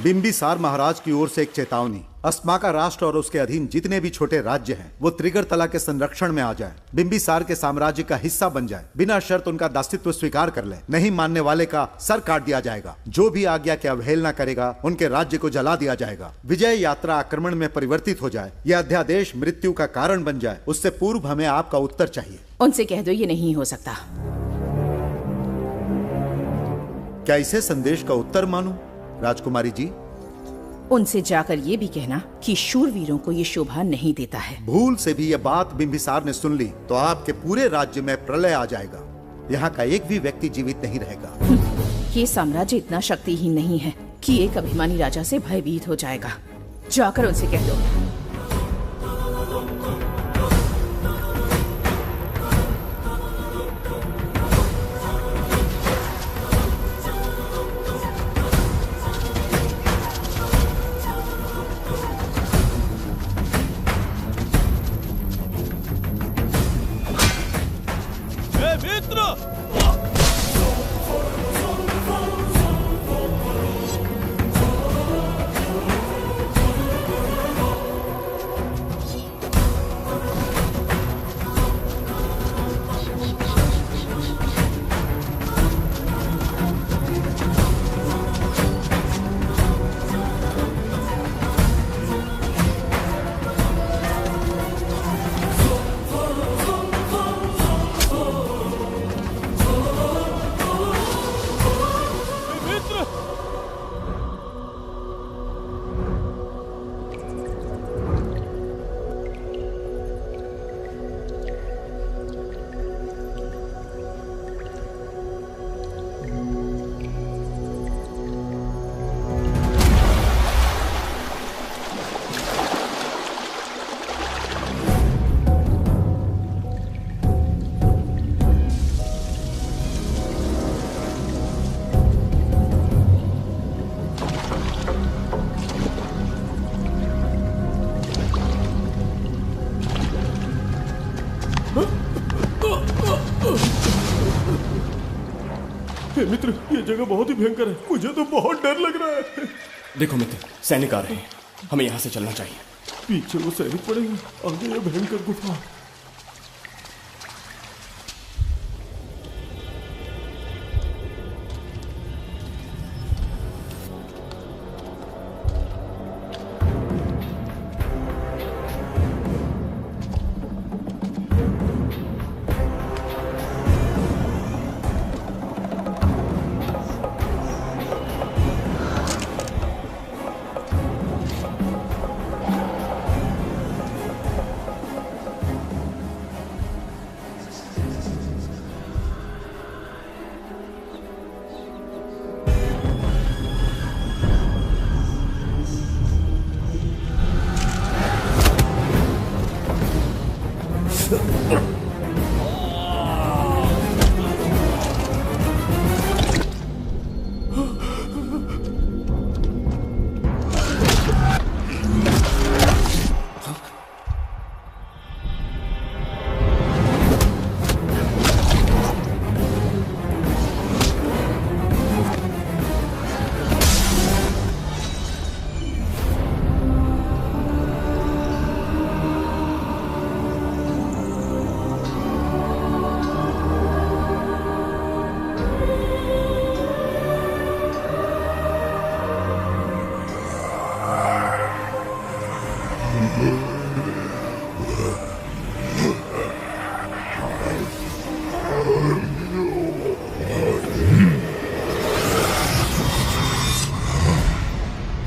बिंबिसार महाराज की ओर से एक चेतावनी। अस्माका राष्ट्र और उसके अधीन जितने भी छोटे राज्य हैं वो त्रिगर्तला के संरक्षण में आ जाएं, बिंबिसार के साम्राज्य का हिस्सा बन जाए, बिना शर्त उनका दासत्व स्वीकार कर ले। नहीं मानने वाले का सर काट दिया जाएगा। जो भी आज्ञा की अवहेलना करेगा उनके राज्य को जला दिया जाएगा। विजय यात्रा आक्रमण में परिवर्तित हो जाए, यह अध्यादेश मृत्यु का कारण बन जाए, उससे पूर्व हमें आपका उत्तर चाहिए। उनसे कह दो ये नहीं हो सकता। क्या इसे संदेश का उत्तर मानूं? राजकुमारी जी, उनसे जाकर ये भी कहना कि शूरवीरों को ये शोभा नहीं देता है। भूल से भी ये बात बिंबिसार ने सुन ली तो आपके पूरे राज्य में प्रलय आ जाएगा। यहाँ का एक भी व्यक्ति जीवित नहीं रहेगा। ये साम्राज्य इतना शक्तिहीन नहीं है कि एक अभिमानी राजा से भयभीत हो जाएगा। जाकर उनसे कह दो। मित्र, ये जगह बहुत ही भयंकर है। मुझे तो बहुत डर लग रहा है। देखो मित्र, सैनिक आ रहे हैं। हमें यहाँ से चलना चाहिए। पीछे वो सैनिक पड़ेंगे, आगे ये भयंकर गुफा।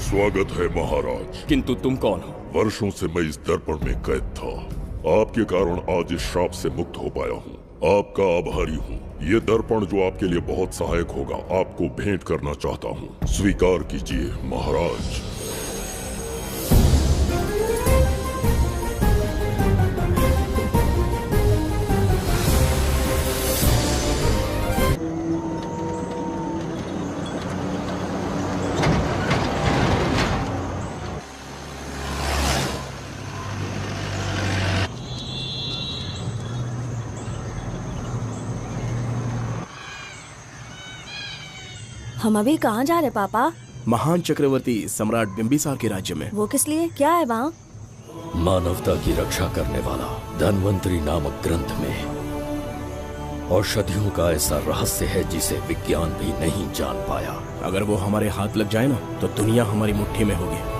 स्वागत है महाराज। किंतु तुम कौन हो? वर्षों से मैं इस दर्पण में कैद था। आपके कारण आज इस श्राप से मुक्त हो पाया हूँ। आपका आभारी हूँ। ये दर्पण जो आपके लिए बहुत सहायक होगा, आपको भेंट करना चाहता हूँ। स्वीकार कीजिए महाराज। हम अभी कहाँ जा रहे पापा? महान चक्रवर्ती सम्राट बिंबिसार के राज्य में। वो किस लिए, क्या है वहाँ? मानवता की रक्षा करने वाला धन्वंतरी नामक ग्रंथ में औषधियों का ऐसा रहस्य है जिसे विज्ञान भी नहीं जान पाया। अगर वो हमारे हाथ लग जाए ना तो दुनिया हमारी मुट्ठी में होगी।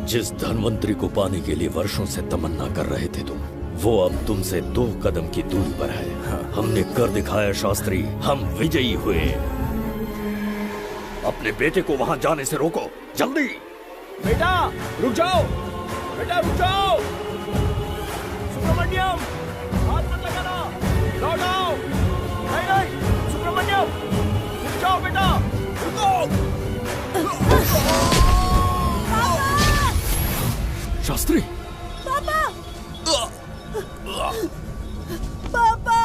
जिस धन्वंतरी को पाने के लिए वर्षों से तमन्ना कर रहे थे तुम, वो अब तुमसे 2 कदम की दूरी पर है। हमने कर दिखाया शास्त्री, हम विजयी हुए। अपने बेटे को वहां जाने से रोको, जल्दी। बेटा रुक जाओ, बेटा रुक जाओ। सुब्रमण्यम, हाथ मत लगाना, लौट आओ। नहीं नहीं सुब्रमण्यम, रुक जाओ बेटा, रुको। शास्त्री, पापा, पापा।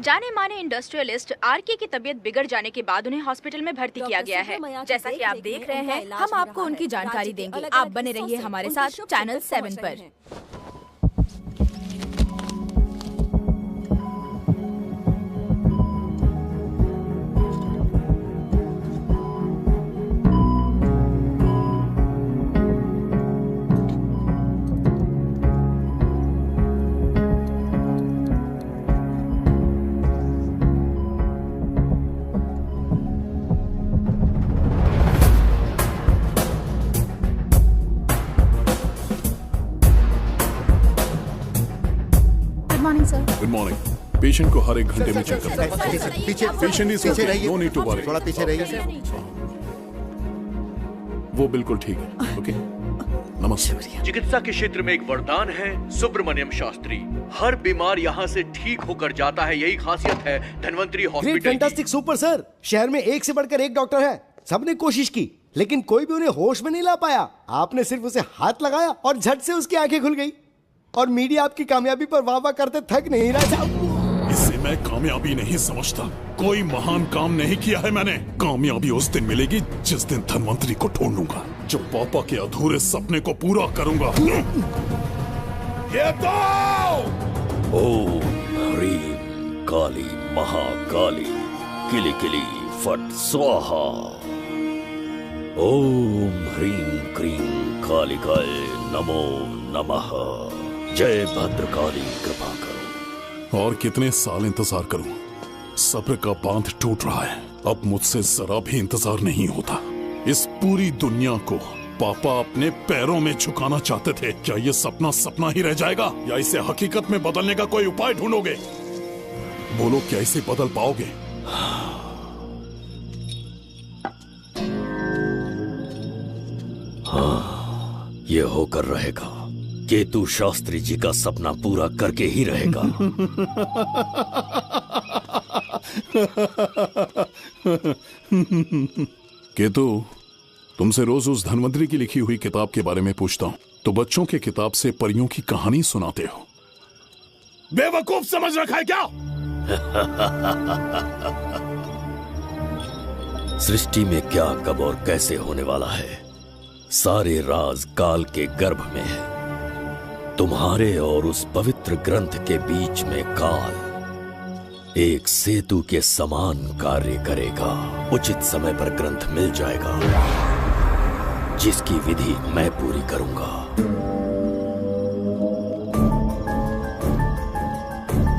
जाने माने इंडस्ट्रियलिस्ट आरके की तबीयत बिगड़ जाने के बाद उन्हें हॉस्पिटल में भर्ती किया गया है। जैसा कि आप देख रहे हैं, हम आपको उनकी जानकारी देंगे। आप बने रहिए हमारे साथ चैनल 7 पर। Good morning. पेशेंट को हर एक घंटे में चेक करना है। पीछे पेशेंट इज पीछे रहिए, नो नीड टू वरी। थोड़ा पीछे रहिए। वो बिल्कुल ठीक है। ओके, नमस्ते। चिकित्सा के क्षेत्र में एक वरदान है सुब्रमण्यम शास्त्री। हर बीमार यहाँ से ठीक होकर जाता है, यही खासियत है Dhanvantari hospital. Fantastic super sir. शहर में एक से बढ़कर एक डॉक्टर है। सबने कोशिश की लेकिन कोई भी उन्हें होश में नहीं ला पाया। आपने सिर्फ उसे हाथ लगाया और झट से उसकी आंखें खुल गई। और मीडिया आपकी कामयाबी पर वाह वाह करते थक नहीं रहा। इसे मैं कामयाबी नहीं समझता। कोई महान काम नहीं किया है मैंने। कामयाबी उस दिन मिलेगी जिस दिन धन्वंतरी को ढूंढूंगा, जो पापा के अधूरे सपने को पूरा करूंगा। ये तो ओम ह्रीं काली महाकाली किली किली फट स्वाहा। ओम ह्रीं क्रीं कालिकाय नमो नमः। जय भद्रकाली कृपा करो। और कितने साल इंतजार करूं? सब्र का बांध टूट रहा है। अब मुझसे जरा भी इंतजार नहीं होता। इस पूरी दुनिया को पापा अपने पैरों में झुकाना चाहते थे। क्या ये सपना सपना ही रह जाएगा या इसे हकीकत में बदलने का कोई उपाय ढूंढोगे? बोलो, क्या इसे बदल पाओगे? हाँ, ये होकर रहेगा। केतु शास्त्री जी का सपना पूरा करके ही रहेगा। केतु, तुमसे रोज उस धन्वंतरी की लिखी हुई किताब के बारे में पूछता हूँ तो बच्चों के किताब से परियों की कहानी सुनाते हो। बेवकूफ समझ रखा है क्या? सृष्टि में क्या कब और कैसे होने वाला है, सारे राज काल के गर्भ में है। तुम्हारे और उस पवित्र ग्रंथ के बीच में काल एक सेतु के समान कार्य करेगा। उचित समय पर ग्रंथ मिल जाएगा, जिसकी विधि मैं पूरी करूंगा।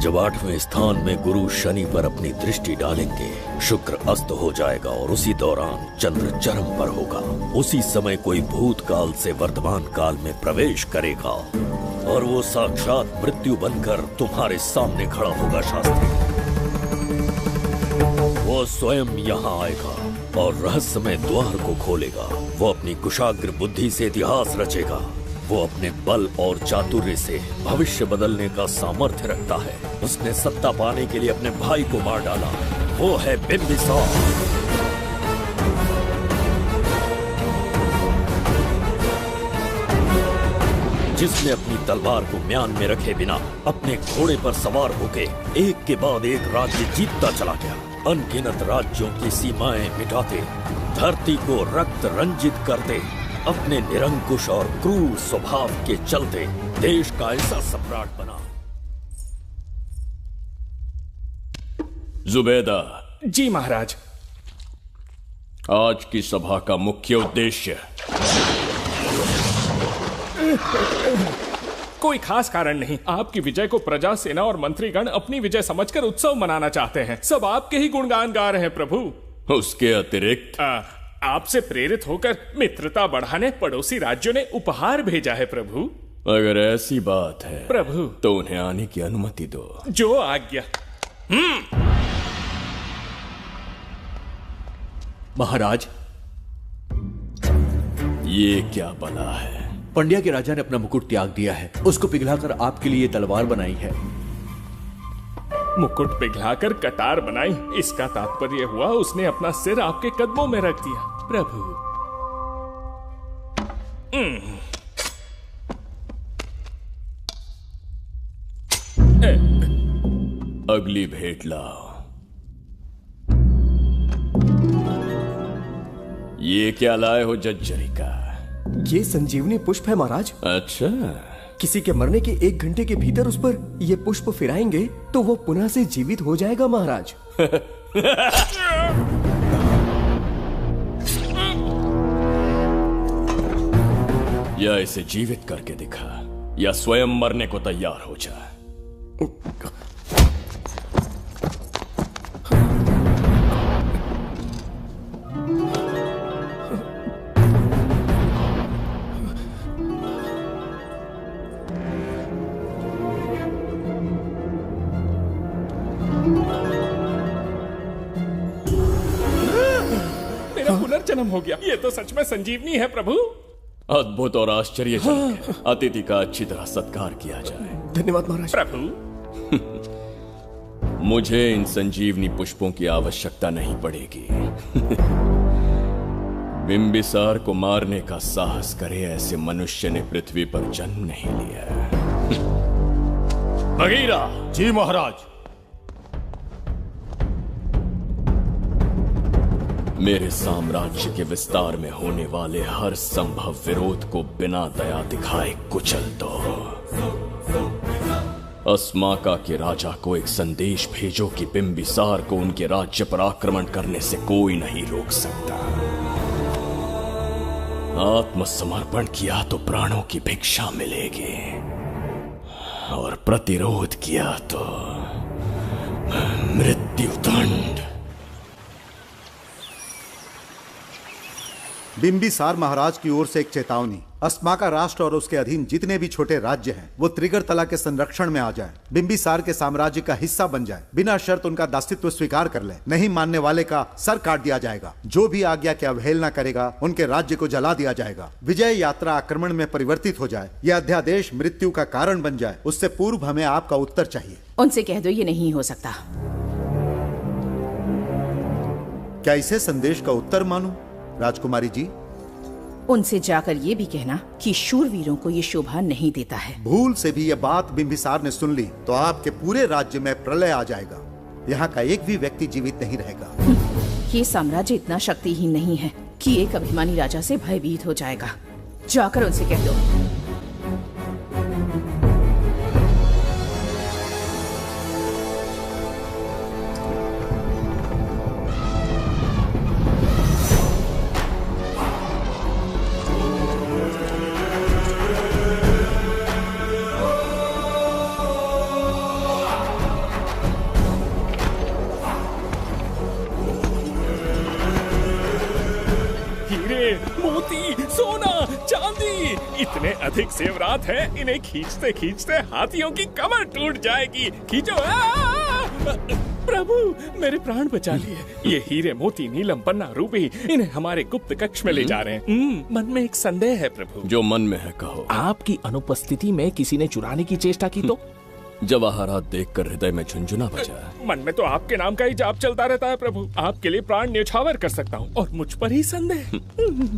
जब 8वें स्थान में गुरु शनि पर अपनी दृष्टि डालेंगे, शुक्र अस्त हो जाएगा और उसी दौरान चंद्र चरम पर होगा। उसी समय कोई भूतकाल से वर्तमान काल में प्रवेश करेगा और वो साक्षात मृत्यु बनकर तुम्हारे सामने खड़ा होगा। शास्त्री, वो स्वयं यहाँ आएगा और रहस्यमय द्वार को खोलेगा। वो अपनी कुशाग्र बुद्धि से इतिहास रचेगा। वो अपने बल और चातुर्य से भविष्य बदलने का सामर्थ्य रखता है। उसने सत्ता पाने के लिए अपने भाई को मार डाला। वो है बिंबिसार। जिसने अपनी तलवार को म्यान में रखे बिना अपने घोड़े पर सवार होके एक के बाद एक राज्य जीतता चला गया। अनगिनत राज्यों की सीमाएं मिटाते, धरती को रक्त रंजित करते, अपने निरंकुश और क्रूर स्वभाव के चलते देश का ऐसा सम्राट बना। जुबैदा। जी महाराज। आज की सभा का मुख्य उद्देश्य कोई खास कारण नहीं। आपकी विजय को प्रजा, सेना और मंत्रीगण अपनी विजय समझकर उत्सव मनाना चाहते हैं। सब आपके ही गुणगान गा रहे हैं प्रभु। उसके अतिरिक्त आपसे प्रेरित होकर मित्रता बढ़ाने पड़ोसी राज्यों ने उपहार भेजा है प्रभु। अगर ऐसी बात है प्रभु तो उन्हें आने की अनुमति दो। जो आज्ञा। महाराज, ये क्या बला है? पंड्या के राजा ने अपना मुकुट त्याग दिया है। उसको पिघलाकर आपके लिए तलवार बनाई है। मुकुट पिघलाकर कटार बनाई, इसका तात्पर्य हुआ उसने अपना सिर आपके कदमों में रख दिया प्रभु। अगली भेंट लाओ। ये क्या लाए हो जज्जरिका? ये संजीवनी पुष्प है महाराज। अच्छा, किसी के मरने के 1 घंटे के भीतर उस पर ये पुष्प फिराएंगे तो वो पुनः से जीवित हो जाएगा महाराज। या इसे जीवित करके दिखा या स्वयं मरने को तैयार हो जा। पुनर्जन्म हो गया। ये तो सच में संजीवनी है प्रभु। अद्भुत और आश्चर्यजनक है। अतिथि का अच्छी तरह सत्कार किया जाए। धन्यवाद महाराज। प्रभु, मुझे इन संजीवनी पुष्पों की आवश्यकता नहीं पड़ेगी। बिंबिसार को मारने का साहस करे ऐसे मनुष्य ने पृथ्वी पर जन्म नहीं लिया। बगीरा। जी महाराज। मेरे साम्राज्य के विस्तार में होने वाले हर संभव विरोध को बिना दया दिखाए कुचल दो। अस्माका के राजा को एक संदेश भेजो कि बिंबिसार को उनके राज्य पर आक्रमण करने से कोई नहीं रोक सकता। आत्मसमर्पण किया तो प्राणों की भिक्षा मिलेगी और प्रतिरोध किया तो मृत्युदंड। बिंबिसार महाराज की ओर से एक चेतावनी। अस्माका राष्ट्र और उसके अधीन जितने भी छोटे राज्य हैं वो त्रिगर्तला के संरक्षण में आ जाएं, बिंबिसार के साम्राज्य का हिस्सा बन जाए, बिना शर्त उनका दासत्व स्वीकार कर ले। नहीं मानने वाले का सर काट दिया जाएगा। जो भी आज्ञा की अवहेलना करेगा उनके राज्य को जला दिया जाएगा। विजय यात्रा आक्रमण में परिवर्तित हो जाए, यह अध्यादेश मृत्यु का कारण बन जाए, उससे पूर्व हमें आपका उत्तर चाहिए। उनसे कह दो ये नहीं हो सकता। क्या इसे संदेश का उत्तर मानूं? राजकुमारी जी, उनसे जाकर ये भी कहना कि शूरवीरों को ये शोभा नहीं देता है। भूल से भी ये बात बिंबिसार ने सुन ली तो आपके पूरे राज्य में प्रलय आ जाएगा। यहाँ का एक भी व्यक्ति जीवित नहीं रहेगा। ये साम्राज्य इतना शक्तिहीन नहीं है कि एक अभिमानी राजा से भयभीत हो जाएगा। जाकर उनसे कह दो। इतने अधिक जेवरात हैं, इन्हें खींचते खींचते हाथियों की कमर टूट जाएगी। खींचो। प्रभु, मेरे प्राण बचा लिए। ये हीरे मोती नीलम पन्ना रूबी इन्हें हमारे गुप्त कक्ष में ले जा रहे हैं। मन में एक संदेह है प्रभु। जो मन में है कहो। आपकी अनुपस्थिति में किसी ने चुराने की चेष्टा की तो? जवाहरात देखकर हृदय में झुंझुना बजा। मन में तो आपके नाम का ही जाप चलता रहता है प्रभु। आपके लिए प्राण न्यौछावर कर सकता हूँ और मुझ पर ही संदेह।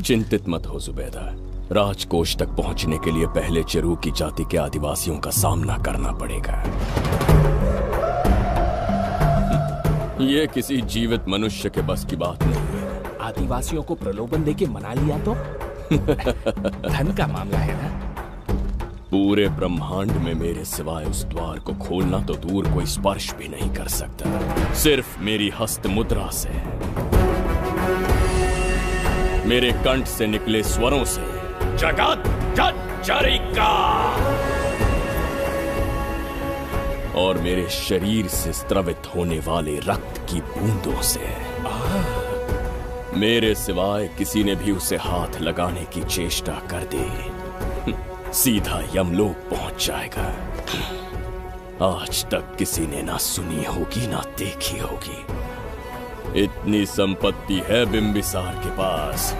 चिंतित मत हो जुबैदा। राजकोष तक पहुंचने के लिए पहले चिरूकी जाति के आदिवासियों का सामना करना पड़ेगा। ये किसी जीवित मनुष्य के बस की बात नहीं है। आदिवासियों को प्रलोभन देके मना लिया तो? धन का मामला है ना। पूरे ब्रह्मांड में मेरे सिवाय उस द्वार को खोलना तो दूर कोई स्पर्श भी नहीं कर सकता। सिर्फ मेरी हस्त मुद्रा से, मेरे कंठ से निकले स्वरों से जगत जज्जरिका और मेरे शरीर से स्त्रवित होने वाले रक्त की बूंदों से मेरे सिवाय किसी ने भी उसे हाथ लगाने की चेष्टा कर दी, सीधा यमलोक पहुंच जाएगा। आज तक किसी ने ना सुनी होगी ना देखी होगी। इतनी संपत्ति है बिंबिसार के पास।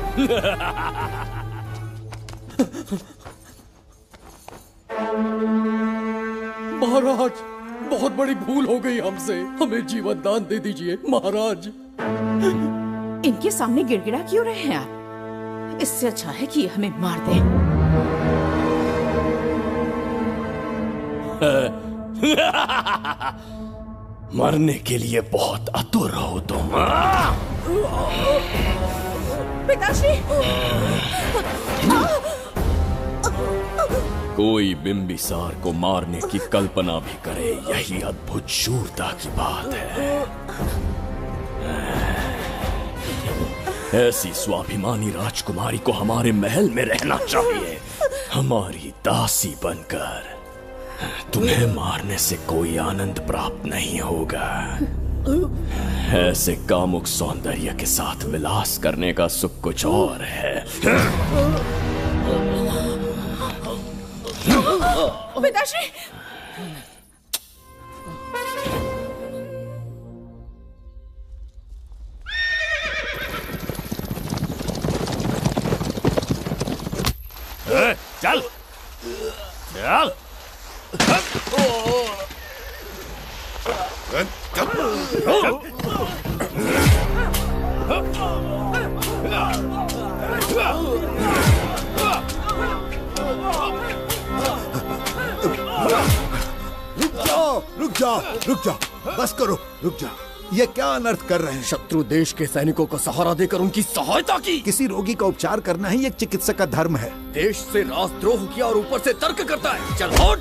महाराज, बहुत बड़ी भूल हो गई हमसे। हमें जीवन दान दे दीजिए महाराज। इनके सामने गिड़गिड़ा क्यों रहे हैं आप? इससे अच्छा है कि हमें मार दें। मरने के लिए बहुत आतुर हो तुम। पिताश्री! कोई बिंबिसार को मारने की कल्पना भी करे, यही अद्भुत शूरता की बात है। ऐसी स्वाभिमानी राजकुमारी को हमारे महल में रहना चाहिए, हमारी दासी बनकर। तुम्हें मारने से कोई आनंद प्राप्त नहीं होगा। ऐसे कामुक सौंदर्य के साथ विलास करने का सुख कुछ और है। पिताश्री! चल चल। रुक जाओ, बस करो, रुक जाओ। ये क्या अनर्थ कर रहे हैं? शत्रु देश के सैनिकों को सहारा देकर उनकी सहायता की। किसी रोगी का उपचार करना ही एक चिकित्सक का धर्म है। देश से राजद्रोह किया और ऊपर से तर्क करता है। चल हट।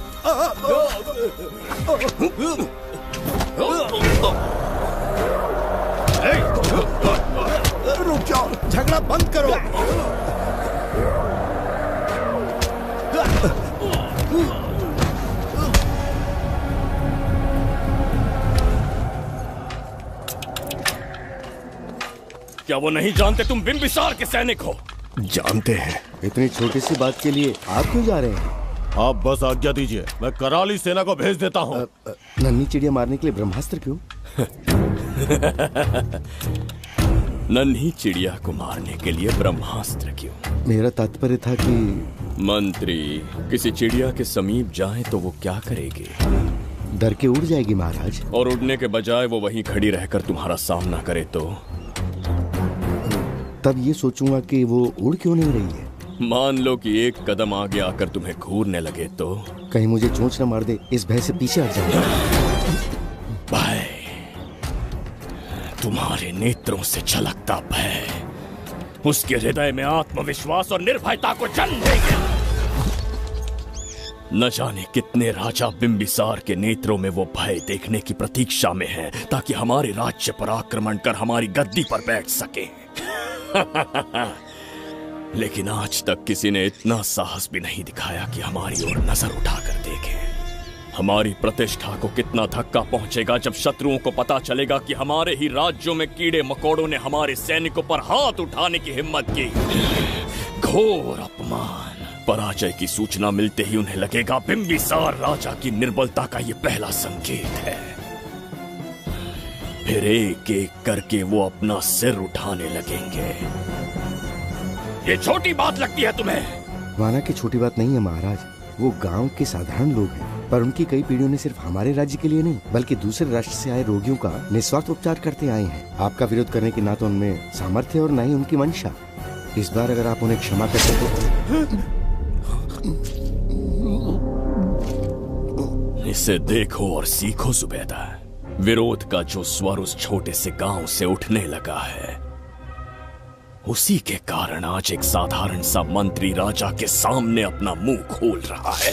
रुक जाओ, झगड़ा बंद करो। क्या वो नहीं जानते तुम बिंबिसार के सैनिक हो? जानते हैं। इतनी छोटी सी बात के लिए आप क्यों जा रहे हैं? आप बस आज्ञा दीजिए, मैं कराली सेना को भेज देता हूँ। नन्ही चिड़िया मारने के लिए ब्रह्मास्त्र क्यों? नन्ही चिड़िया को मारने के लिए ब्रह्मास्त्र क्यों? मेरा तात्पर्य था कि मंत्री किसी चिड़िया के समीप जाए तो वो क्या करेगी? डर के उड़ जाएगी महाराज। और उड़ने के बजाय वो वहीं खड़ी रहकर तुम्हारा सामना करे तो? तब ये सोचूंगा कि वो उड़ क्यों नहीं रही है। मान लो कि एक कदम आगे आकर तुम्हें घूरने लगे तो? कहीं मुझे चोंच न मार दे, इस भय से पीछे हट जाऊंगा। भय, तुम्हारे नेत्रों से झलकता भय उसके हृदय में आत्मविश्वास और निर्भयता को जन्म देगा। न जाने कितने राजा बिंबिसार के नेत्रों में वो भय देखने की प्रतीक्षा में हैं, ताकि हमारे राज्य पर आक्रमण कर हमारी गद्दी पर बैठ सके। लेकिन आज तक किसी ने इतना साहस भी नहीं दिखाया कि हमारी ओर नजर उठाकर देखे। हमारी प्रतिष्ठा को कितना धक्का पहुंचेगा जब शत्रुओं को पता चलेगा कि हमारे ही राज्यों में कीड़े मकोड़ों ने हमारे सैनिकों पर हाथ उठाने की हिम्मत की। घोर अपमान। पराजय की सूचना मिलते ही उन्हें लगेगा बिंबिसार राजा की निर्बलता का ये पहला संकेत है। फिर एक एक करके वो अपना सिर उठाने लगेंगे। ये छोटी बात लगती है तुम्हें? माना कि छोटी बात नहीं है महाराज। वो गांव के साधारण लोग हैं, पर उनकी कई पीढ़ियों ने सिर्फ हमारे राज्य के लिए नहीं बल्कि दूसरे राष्ट्र से आए रोगियों का निस्वार्थ उपचार करते आए हैं। आपका विरोध करने की ना तो उनमें सामर्थ्य और ना ही उनकी मंशा। इस बार अगर आप उन्हें क्षमा कर सको। इसे देखो और सीखो जुबैदा। विरोध का जो स्वर उस छोटे से गांव से उठने लगा है, उसी के कारण आज एक साधारण सा मंत्री राजा के सामने अपना मुंह खोल रहा है।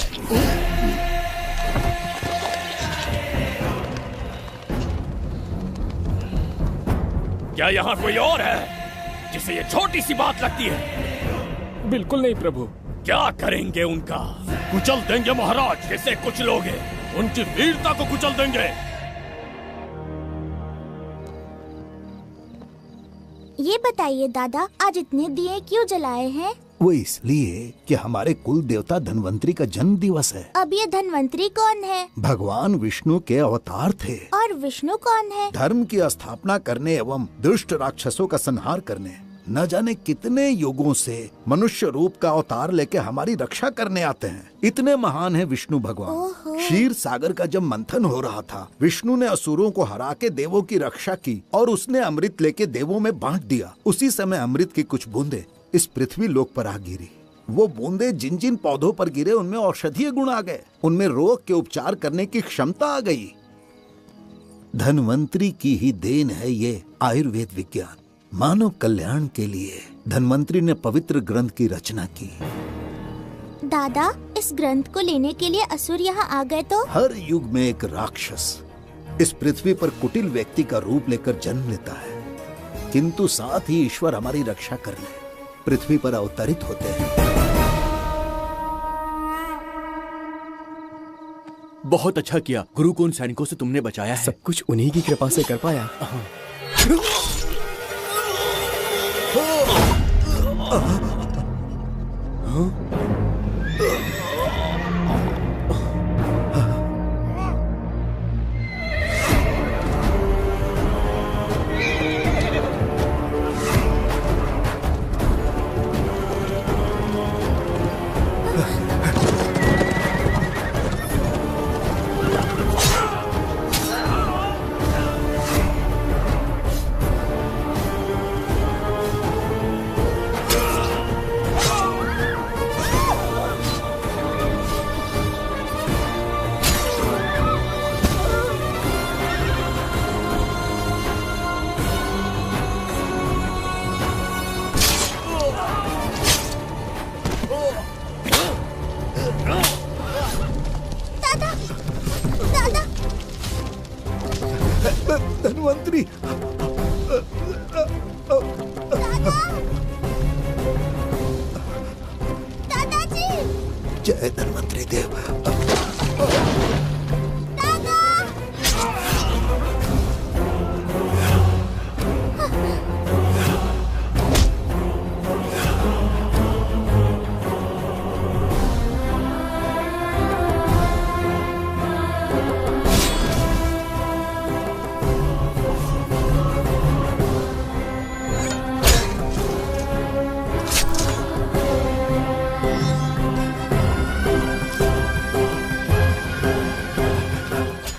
क्या यहाँ कोई और है जिसे ये छोटी सी बात लगती है? बिल्कुल नहीं प्रभु। क्या करेंगे उनका? कुचल देंगे महाराज। कैसे कुचलोगे? उनकी वीरता को कुचल देंगे। ये बताइए दादा, आज इतने दिए क्यों जलाए हैं? वो इसलिए कि हमारे कुल देवता धन्वंतरी का जन्म दिवस है। अब ये धन्वंतरी कौन है? भगवान विष्णु के अवतार थे। और विष्णु कौन है? धर्म की स्थापना करने एवं दुष्ट राक्षसों का संहार करने न जाने कितने युगों से मनुष्य रूप का अवतार लेके हमारी रक्षा करने आते हैं। इतने महान है विष्णु भगवान। क्षीर सागर का जब मंथन हो रहा था, विष्णु ने असुरों को हरा के देवों की रक्षा की और उसने अमृत लेके देवों में बांट दिया। उसी समय अमृत की कुछ बूंदे इस पृथ्वी लोक पर आ गिरी। वो बूंदे जिन जिन पौधों पर गिरे उनमें औषधीय गुण आ गए, उनमें रोग के उपचार करने की क्षमता आ गई। धन्वंतरी की ही देन है ये आयुर्वेद विज्ञान। मानव कल्याण के लिए धन्वंतरी ने पवित्र ग्रंथ की रचना की। दादा, इस ग्रंथ को लेने के लिए असुर यहाँ आ गए तो? हर युग में एक राक्षस इस पृथ्वी पर कुटिल व्यक्ति का रूप लेकर जन्म लेता है, किंतु साथ ही ईश्वर हमारी रक्षा करने पृथ्वी पर अवतरित होते हैं। बहुत अच्छा किया गुरु को उन सैनिकों से तुमने बचाया है। सब कुछ उन्हीं की कृपा से कर पाया। धन्वंतरी, दादाजी, जय धन्वंतरी देव।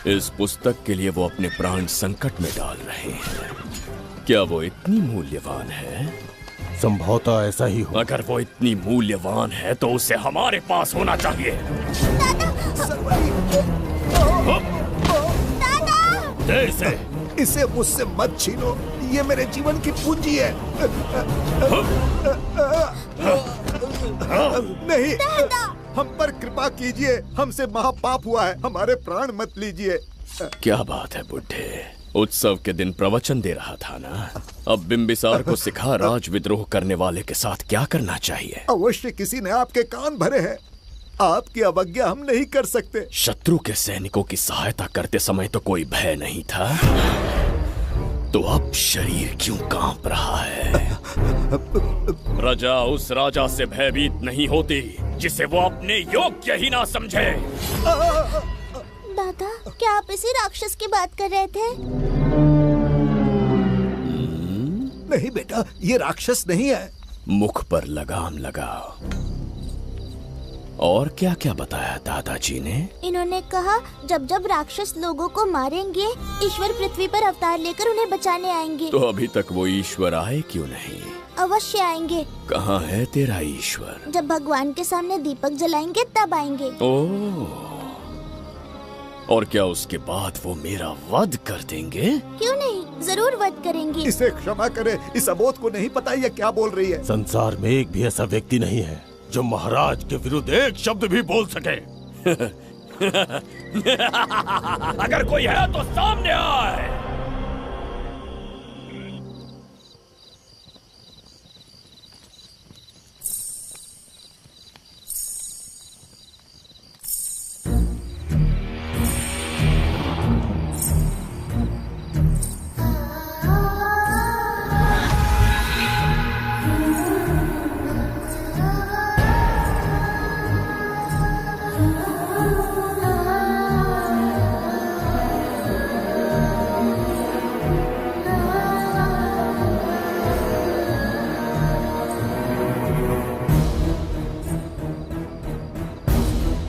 इस पुस्तक के लिए वो अपने प्राण संकट में डाल रहे हैं। क्या वो इतनी मूल्यवान है? संभवतः ऐसा ही हो। अगर वो इतनी मूल्यवान है तो उसे हमारे पास होना चाहिए। दे इसे मुझसे मत छीनो, ये मेरे जीवन की पूंजी है। नहीं, हम पर कृपा कीजिए, हमसे महापाप हुआ है, हमारे प्राण मत लीजिए। क्या बात है बुड्ढे, उत्सव के दिन प्रवचन दे रहा था ना। अब बिंबिसार को सिखा राज विद्रोह करने वाले के साथ क्या करना चाहिए। अवश्य किसी ने आपके कान भरे हैं, आपकी अवज्ञा हम नहीं कर सकते। शत्रु के सैनिकों की सहायता करते समय तो कोई भय नहीं था, तो अब शरीर क्यों कांप रहा है? प्रजा उस राजा से भयभीत नहीं होती जिसे वो अपने योग्य ही ना समझे। दादा, क्या आप इसी राक्षस की बात कर रहे थे? नहीं बेटा, ये राक्षस नहीं है। मुख पर लगाम लगाओ। और क्या क्या बताया दादाजी ने? इन्होंने कहा जब जब राक्षस लोगों को मारेंगे, ईश्वर पृथ्वी पर अवतार लेकर उन्हें बचाने आएंगे। तो अभी तक वो ईश्वर आए क्यों नहीं? अवश्य आएंगे। कहाँ है तेरा ईश्वर? जब भगवान के सामने दीपक जलाएंगे तब आएंगे। ओह, और क्या उसके बाद वो मेरा वध कर देंगे? क्यों नहीं, जरूर वध करेंगे। इसे क्षमा करे, इस अबोध को नहीं पता ये क्या बोल रही है। संसार में एक भी ऐसा व्यक्ति नहीं है जो महाराज के विरुद्ध एक शब्द भी बोल सके। अगर कोई है तो सामने आए।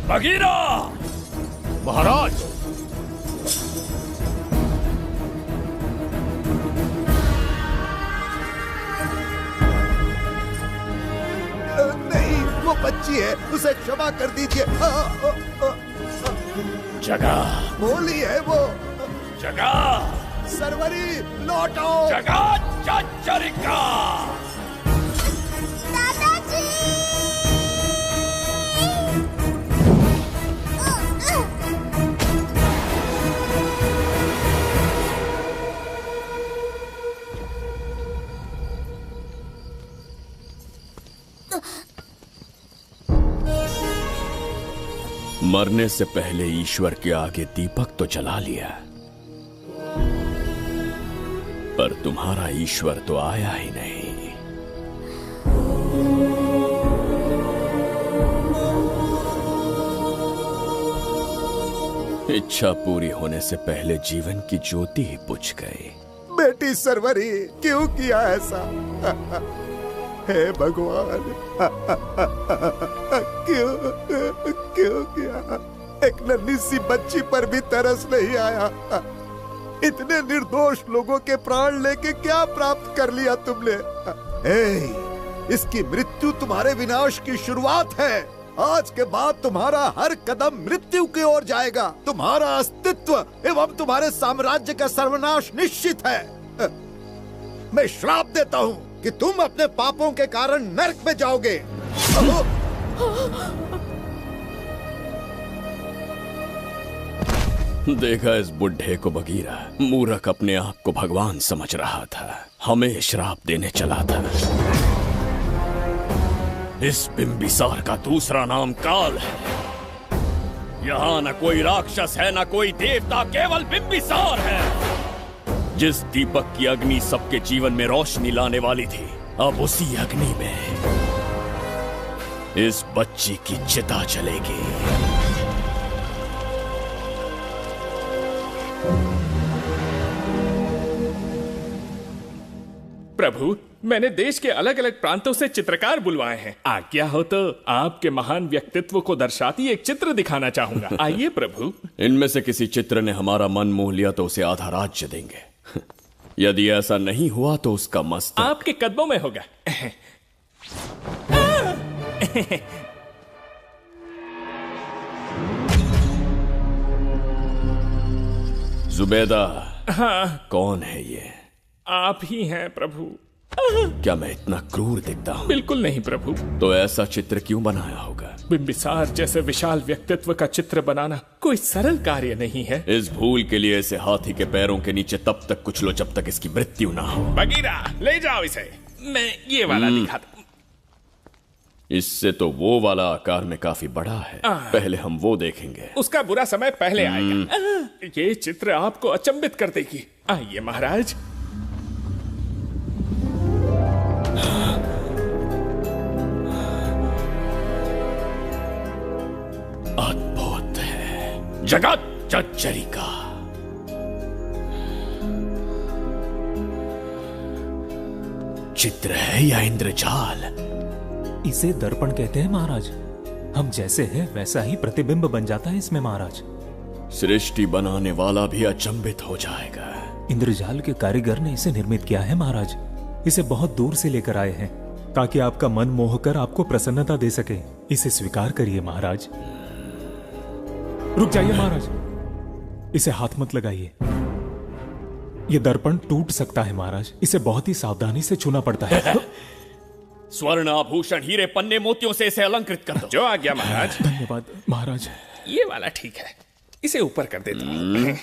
बगीरा! महाराज! नहीं, वो बच्ची है, उसे क्षमा कर दीजिए। जगह बोली है वो। जगह सरवरी लौटो। जगह चचरिका। मरने से पहले ईश्वर के आगे दीपक तो जला लिया, पर तुम्हारा ईश्वर तो आया ही नहीं। इच्छा पूरी होने से पहले जीवन की ज्योति ही बुझ गई। बेटी सरवरी, क्यों किया ऐसा? हे भगवान, क्यों किया? एक नन्ही सी बच्ची पर भी तरस नहीं आया। इतने निर्दोष लोगों के प्राण लेके क्या प्राप्त कर लिया तुमने? इसकी मृत्यु तुम्हारे विनाश की शुरुआत है। आज के बाद तुम्हारा हर कदम मृत्यु की ओर जाएगा। तुम्हारा अस्तित्व एवं तुम्हारे साम्राज्य का सर्वनाश निश्चित है। मैं श्राप देता हूँ कि तुम अपने पापों के कारण नरक में जाओगे। देखा इस बुढ़े को बगीरा, मूर्ख अपने आप को भगवान समझ रहा था, हमें श्राप देने चला था। इस बिंबिसार का दूसरा नाम काल है। यहाँ न कोई राक्षस है, न कोई देवता, केवल बिंबिसार है। जिस दीपक की अग्नि सबके जीवन में रोशनी लाने वाली थी, अब उसी अग्नि में इस बच्ची की चिता जलेगी। प्रभु, मैंने देश के अलग अलग प्रांतों से चित्रकार बुलवाए हैं। आज्ञा हो तो आपके महान व्यक्तित्व को दर्शाती एक चित्र दिखाना चाहूंगा। आइए प्रभु। इनमें से किसी चित्र ने हमारा मन मोह लिया तो उसे आधा राज्य देंगे। यदि ऐसा नहीं हुआ तो उसका मस्तक आपके कदमों में होगा। जुबैदा। हाँ। कौन है ये? आप ही हैं प्रभु। क्या मैं इतना क्रूर दिखता हूँ? बिल्कुल नहीं प्रभु। तो ऐसा चित्र क्यों बनाया होगा? बिंबिसार जैसे विशाल व्यक्तित्व का चित्र बनाना कोई सरल कार्य नहीं है। इस भूल के लिए इसे हाथी के पैरों के नीचे तब तक कुचलो जब तक इसकी मृत्यु ना हो। बगीरा, ले जाओ इसे। मैं ये वाला दिखाता। इससे तो वो वाला आकार में काफी बड़ा है। पहले हम वो देखेंगे। उसका बुरा समय पहले आएगा। ये चित्र आपको अचंभित कर देगी। आइए महाराज। अद्भुत है। जगत चचरिका। चित्र है या इंद्रजाल? इसे दर्पण कहते हैं महाराज। हम जैसे हैं वैसा ही प्रतिबिंब बन जाता है इसमें महाराज। सृष्टि बनाने वाला भी अचंभित हो जाएगा। इंद्रजाल के कारीगर ने इसे निर्मित किया है महाराज। इसे बहुत दूर से लेकर आए हैं ताकि आपका मन मोह कर आपको प्रसन्नता दे सके। इसे स्वीकार करिए महाराज। रुक जाइए महाराज, इसे हाथ मत लगाइए। यह दर्पण टूट सकता है महाराज। इसे बहुत ही सावधानी से छूना पड़ता है। स्वर्ण आभूषण हीरे पन्ने मोतियों से इसे अलंकृत कर दो। जो आ गया महाराज। धन्यवाद महाराज। ये वाला ठीक है, इसे ऊपर कर देता हूं।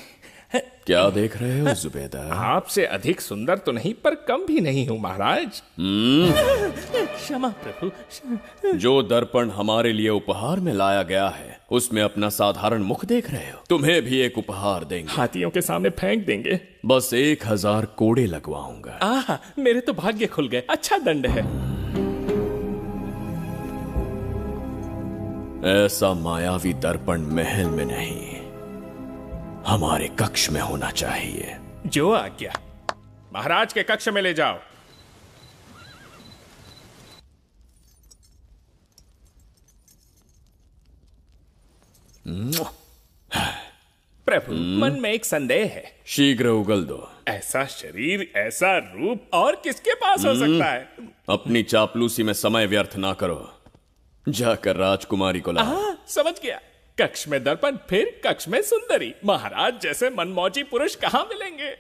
क्या देख रहे हो जुबैदा? आपसे अधिक सुंदर तो नहीं पर कम भी नहीं हूं महाराज। क्षमा प्रभु। जो दर्पण हमारे लिए उपहार में लाया गया है उसमें अपना साधारण मुख देख रहे हो? तुम्हें भी एक उपहार देंगे। हाथियों के सामने फेंक देंगे। बस 1000 कोड़े लगवाऊंगा। मेरे तो भाग्य खुल गए। अच्छा दंड है। ऐसा मायावी दर्पण महल में नहीं, हमारे कक्ष में होना चाहिए। जो आज्ञा। महाराज के कक्ष में ले जाओ। प्रभु, मन में एक संदेह है। शीघ्र उगल दो। ऐसा शरीर, ऐसा रूप और किसके पास हो सकता है? अपनी चापलूसी में समय व्यर्थ ना करो। जाकर राजकुमारी को लाओ। समझ गया। कक्ष में दर्पण, फिर कक्ष में सुंदरी। महाराज जैसे मनमौजी पुरुष कहां मिलेंगे?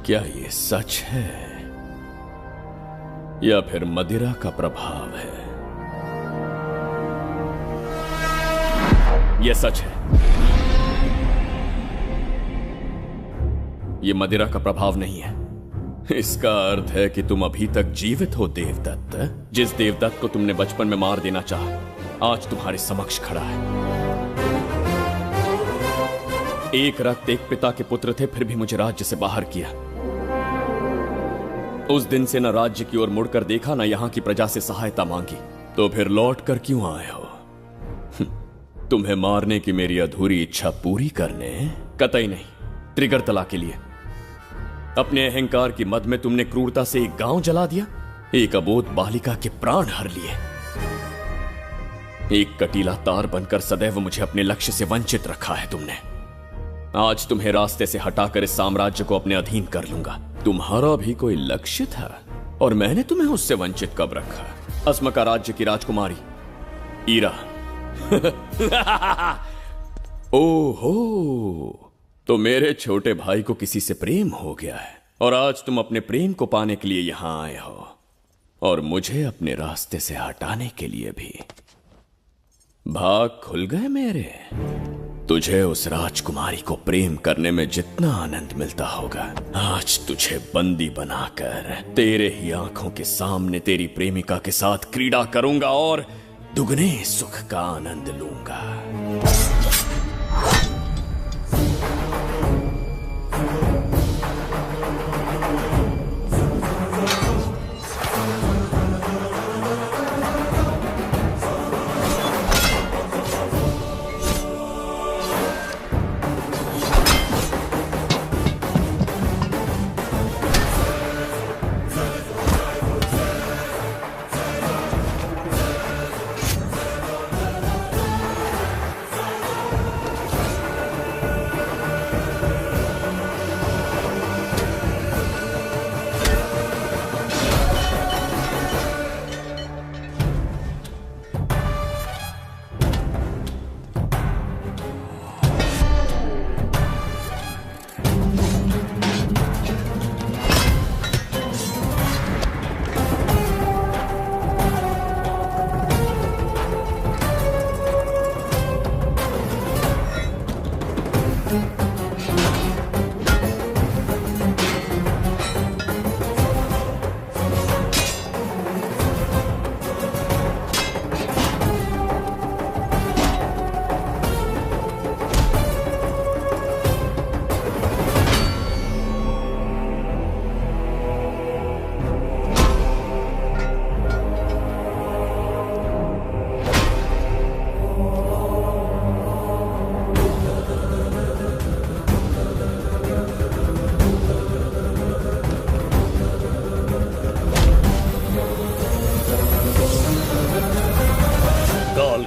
क्या ये सच है या फिर मदिरा का प्रभाव है? यह सच है। यह मदिरा का प्रभाव नहीं है। इसका अर्थ है कि तुम अभी तक जीवित हो देवदत्त। जिस देवदत्त को तुमने बचपन में मार देना चाहा, आज तुम्हारे समक्ष खड़ा है। एक रक्त एक पिता के पुत्र थे, फिर भी मुझे राज्य से बाहर किया। उस दिन से न राज्य की ओर मुड़कर देखा, न यहां की प्रजा से सहायता मांगी। तो फिर लौट कर क्यों आए हो? तुम्हें मारने की मेरी अधूरी इच्छा पूरी करने? कतई नहीं, त्रिगर्तला के लिए। अपने अहंकार की मद में तुमने क्रूरता से एक गांव जला दिया, एक अबोध बालिका के प्राण हर लिए। एक कटीला तार बनकर सदैव मुझे अपने लक्ष्य से वंचित रखा है तुमने। आज तुम्हें रास्ते से हटाकर इस साम्राज्य को अपने अधीन कर लूंगा। तुम्हारा भी कोई लक्ष्य था और मैंने तुम्हें उससे वंचित कब रखा? अस्मका राज्य की राजकुमारी ईरा। ओहो, तो मेरे छोटे भाई को किसी से प्रेम हो गया है और आज तुम अपने प्रेम को पाने के लिए यहां आए हो और मुझे अपने रास्ते से हटाने के लिए भी। भाग खुल गए मेरे। तुझे उस राजकुमारी को प्रेम करने में जितना आनंद मिलता होगा, आज तुझे बंदी बनाकर तेरे ही आंखों के सामने तेरी प्रेमिका के साथ क्रीड़ा करूंगा और दुगने सुख का आनंद लूंगा।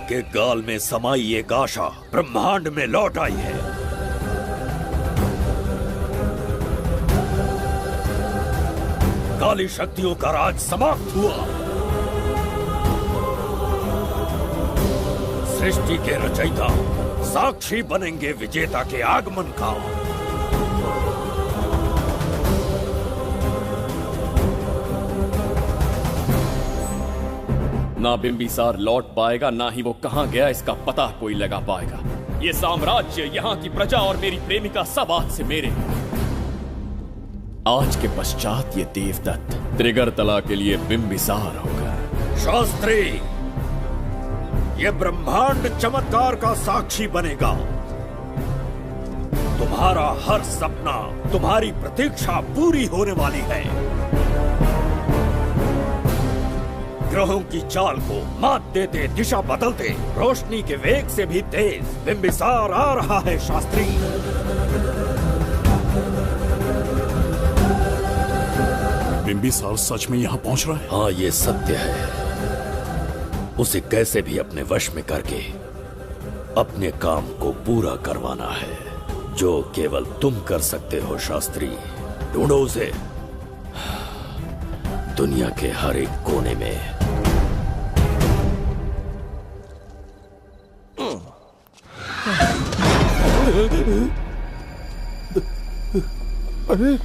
के गाल में समाई एक आशा ब्रह्मांड में लौट आई है। काली शक्तियों का राज समाप्त हुआ। सृष्टि के रचयिता साक्षी बनेंगे विजेता के आगमन का। ना बिंबिसार लौट पाएगा, ना ही वो कहां गया इसका पता कोई लगा पाएगा। ये साम्राज्य, यहाँ की प्रजा और मेरी प्रेमिका सब आज से मेरे। आज के पश्चात ये देवदत्त त्रिगर्तला के लिए बिंबिसार होगा। शास्त्री, ये ब्रह्मांड चमत्कार का साक्षी बनेगा। तुम्हारा हर सपना, तुम्हारी प्रतीक्षा पूरी होने वाली है। ग्रहों की चाल को मात देते, दिशा बदलते, रोशनी के वेग से भी तेज बिंबिसार आ रहा है। शास्त्री, बिंबिसार सच में यहाँ पहुँच रहा है? हाँ, ये सत्य है। उसे कैसे भी अपने वश में करके अपने काम को पूरा करवाना है, जो केवल तुम कर सकते हो शास्त्री। ढूंढो उसे दुनिया के हर एक कोने में। अरे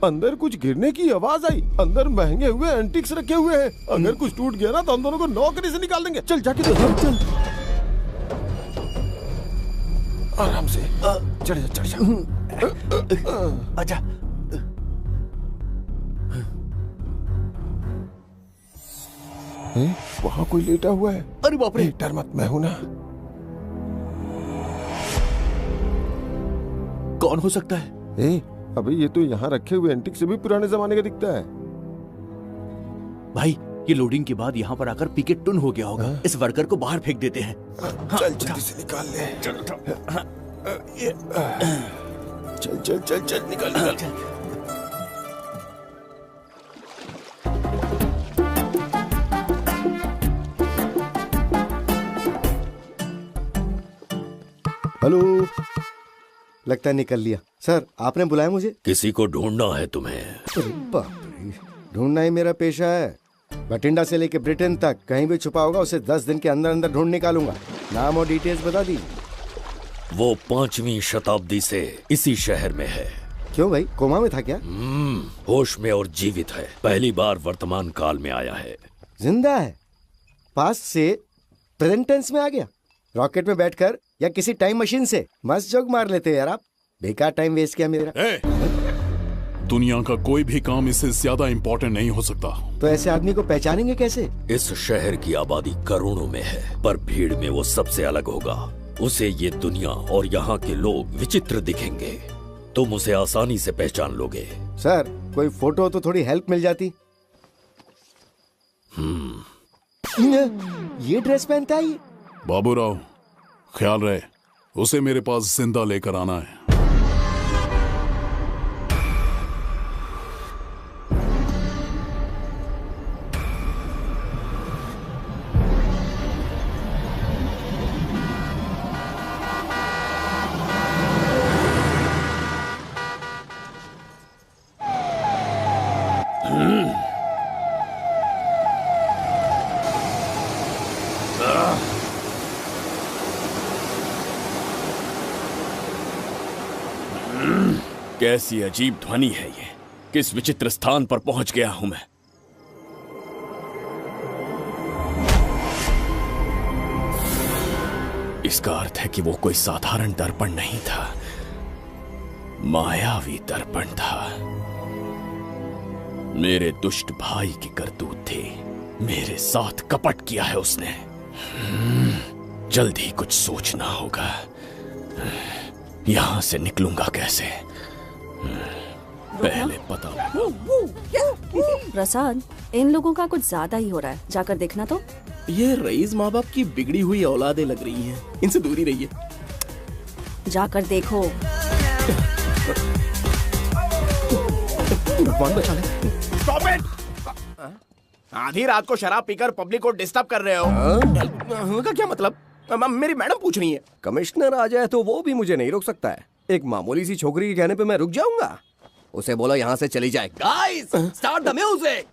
अंदर कुछ गिरने की आवाज आई। अंदर महंगे हुए एंटिक्स रखे हुए हैं। अगर कुछ टूट गया ना तो हम दोनों को नौकरी से निकाल देंगे। चल जाके देख। चल आराम से चढ़ जा, चढ़ जा। आजा। वहाँ कोई लेटा हुआ है। अरे बाप रे, डर मत, मैं हूं ना। कौन हो सकता है? अबे ये तो यहाँ रखे हुए एंटिक से भी पुराने जमाने का दिखता है। भाई ये लोडिंग के बाद यहाँ पर आकर पिकेट टुन हो गया होगा। इस वर्कर को बाहर फेंक देते हैं। चल जल्दी से निकाल ले। चल चल चल चल निकाल। हेलो, लगता है निकल लिया। सर आपने बुलाया मुझे? किसी को ढूंढना है तुम्हें। अरे बाप रे, ढूंढना ही मेरा पेशा है। बठिंडा से लेके ब्रिटेन तक कहीं भी छुपा होगा उसे 10 दिन के अंदर अंदर ढूंढ निकालूंगा। नाम और डिटेल्स बता दीजिए। वो 5वीं शताब्दी से इसी शहर में है। क्यों भाई, कोमा में था क्या? होश में और जीवित है। पहली बार वर्तमान काल में आया है। जिंदा है? पास्ट से प्रेजेंट टेंस में आ गया? रॉकेट में बैठकर या किसी टाइम मशीन से? मस्त जोक मार लेते हो यार आप। बेकार टाइम वेस्ट किया मेरा। दुनिया का कोई भी काम इससे ज्यादा इम्पोर्टेंट नहीं हो सकता। तो ऐसे आदमी को पहचानेंगे कैसे? इस शहर की आबादी करोड़ों में है, पर भीड़ में वो सबसे अलग होगा। उसे ये दुनिया और यहाँ के लोग विचित्र दिखेंगे। तुम उसे आसानी से पहचान लोगे। सर कोई फोटो तो थोड़ी हेल्प मिल जाती। ये ड्रेस पहनता है? बाबूराव ख्याल रहे, उसे मेरे पास जिंदा लेकर आना है। कैसी अजीब ध्वनि है ये। किस विचित्र स्थान पर पहुंच गया हूं मैं। इसका अर्थ है कि वो कोई साधारण दर्पण नहीं था, मायावी दर्पण था। मेरे दुष्ट भाई की करतूत थी। मेरे साथ कपट किया है उसने। जल्द ही कुछ सोचना होगा। यहां से निकलूंगा कैसे, पहले पता। प्रसाद, इन लोगों का कुछ ज्यादा ही हो रहा है। जाकर देखना तो। ये रईस माँ बाप की बिगड़ी हुई औलादें लग रही हैं। इनसे दूरी रहिए। जाकर देखो। Stop it! आधी रात को शराब पीकर पब्लिक को डिस्टर्ब कर रहे हो। का क्या मतलब? मेरी मैडम पूछ रही है। कमिश्नर आ जाए तो वो भी मुझे नहीं रोक सकता है। एक मामूली सी छोकरी के कहने पे मैं रुक जाऊंगा? उसे बोलो यहाँ से चली जाए। Guys, start the music.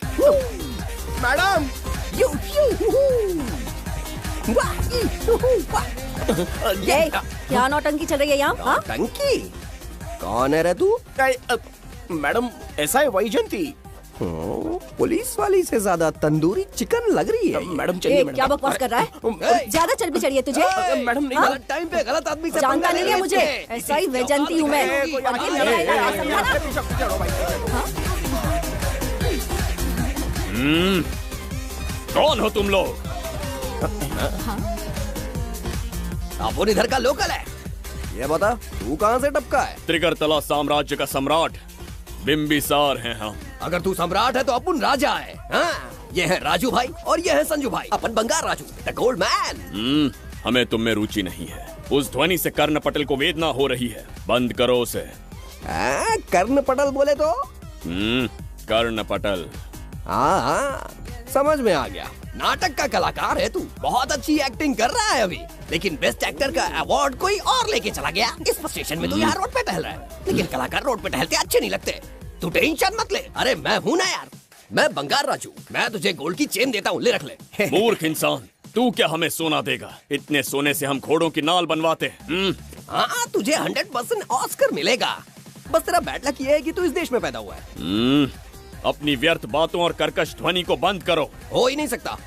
Madam, ये क्या नौटंकी चल रही है यहाँ? नौटंकी? कौन है रे तू? मैडम, ऐसा है वैजयंती। पुलिस वाली से ज्यादा तंदूरी चिकन लग रही है। मैडम चलिए। क्या बकवास कर रहा है? ज्यादा चर्बी चढ़ी है तुझे? मैडम नहीं, गलत टाइम पे गलत आदमी से जानता नहीं है मुझे। ऐसा ही वैजयंती हूँ मैं। कौन हो तुम लोग? आप इधर का लोकल है। ये बता, तू कहाँ से टपका है? त्रिगर्तला साम्राज्य का सम्राट बिंबिसार हैं हम। अगर तू सम्राट है तो अपन राजा है। हाँ? ये है राजू भाई और ये है संजू भाई। अपन बंगार राजू, द गोल्ड मैन। हमें तुम में रुचि नहीं है। उस ध्वनि से कर्ण पटल को वेदना हो रही है। बंद करो उसे। कर्ण पटल बोले तो? कर्ण पटल। हाँ, समझ में आ गया। नाटक का कलाकार है तू, बहुत अच्छी एक्टिंग कर रहा है अभी, लेकिन बेस्ट एक्टर का अवार्ड कोई और लेके चला गया। इस फ्रस्ट्रेशन में तू यहाँ रोड पे टहल रहा है, लेकिन कलाकार रोड पे टहलते अच्छे नहीं लगते। तू टेंशन मत ले, अरे मैं हूँ ना यार, मैं बंगार राजू, मैं तुझे गोल्ड की चेन देता हूँ, ले रख ले। मूर्ख इंसान, तू क्या हमें सोना देगा? इतने सोने से हम घोड़ों की नाल बनवाते हैं। हाँ, तुझे 100% ऑस्कर मिलेगा, बस तेरा बैड लक ये है कि तू इस देश में पैदा हुआ है। अपनी व्यर्थ बातों और कर्कश ध्वनि को बंद करो। हो ही नहीं सकता।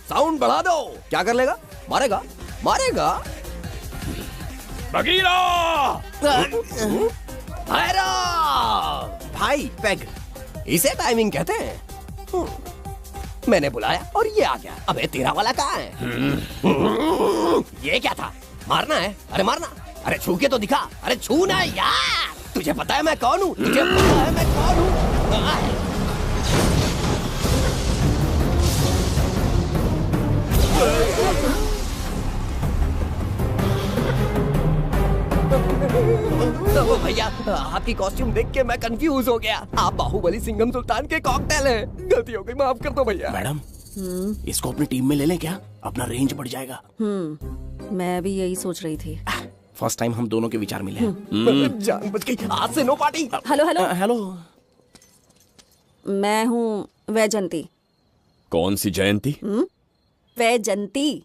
साउंड बढ़ा दो। क्या कर लेगा? मारेगा? मारेगा? बगीरा! भाई पैग, इसे टाइमिंग कहते हैं। मैंने बुलाया और ये आ गया। अबे तेरा वाला कहाँ है? ये क्या था? मारना है? अरे मारना, अरे छू के तो दिखा। अरे छू ना यार, तुझे पता है मैं कौन हूँ? तुझे पता है मैं कौन हूँ? भैया, आपकी कॉस्ट्यूम देख के मैं कंफ्यूज हो गया। आप बाहुबली सिंघम सुल्तान के कॉकटेल हैं। गलती हो गई, माफ कर दो भैया। मैडम, इसको अपनी टीम में ले लें क्या? अपना रेंज बढ़ जाएगा। मैं भी यही सोच रही थी। फर्स्ट टाइम हम दोनों के विचार मिले हैं। जान बच गई, आज से no party. Hello hello hello, मैं हूँ वैजंती। कौन सी जयंती? वैजंती।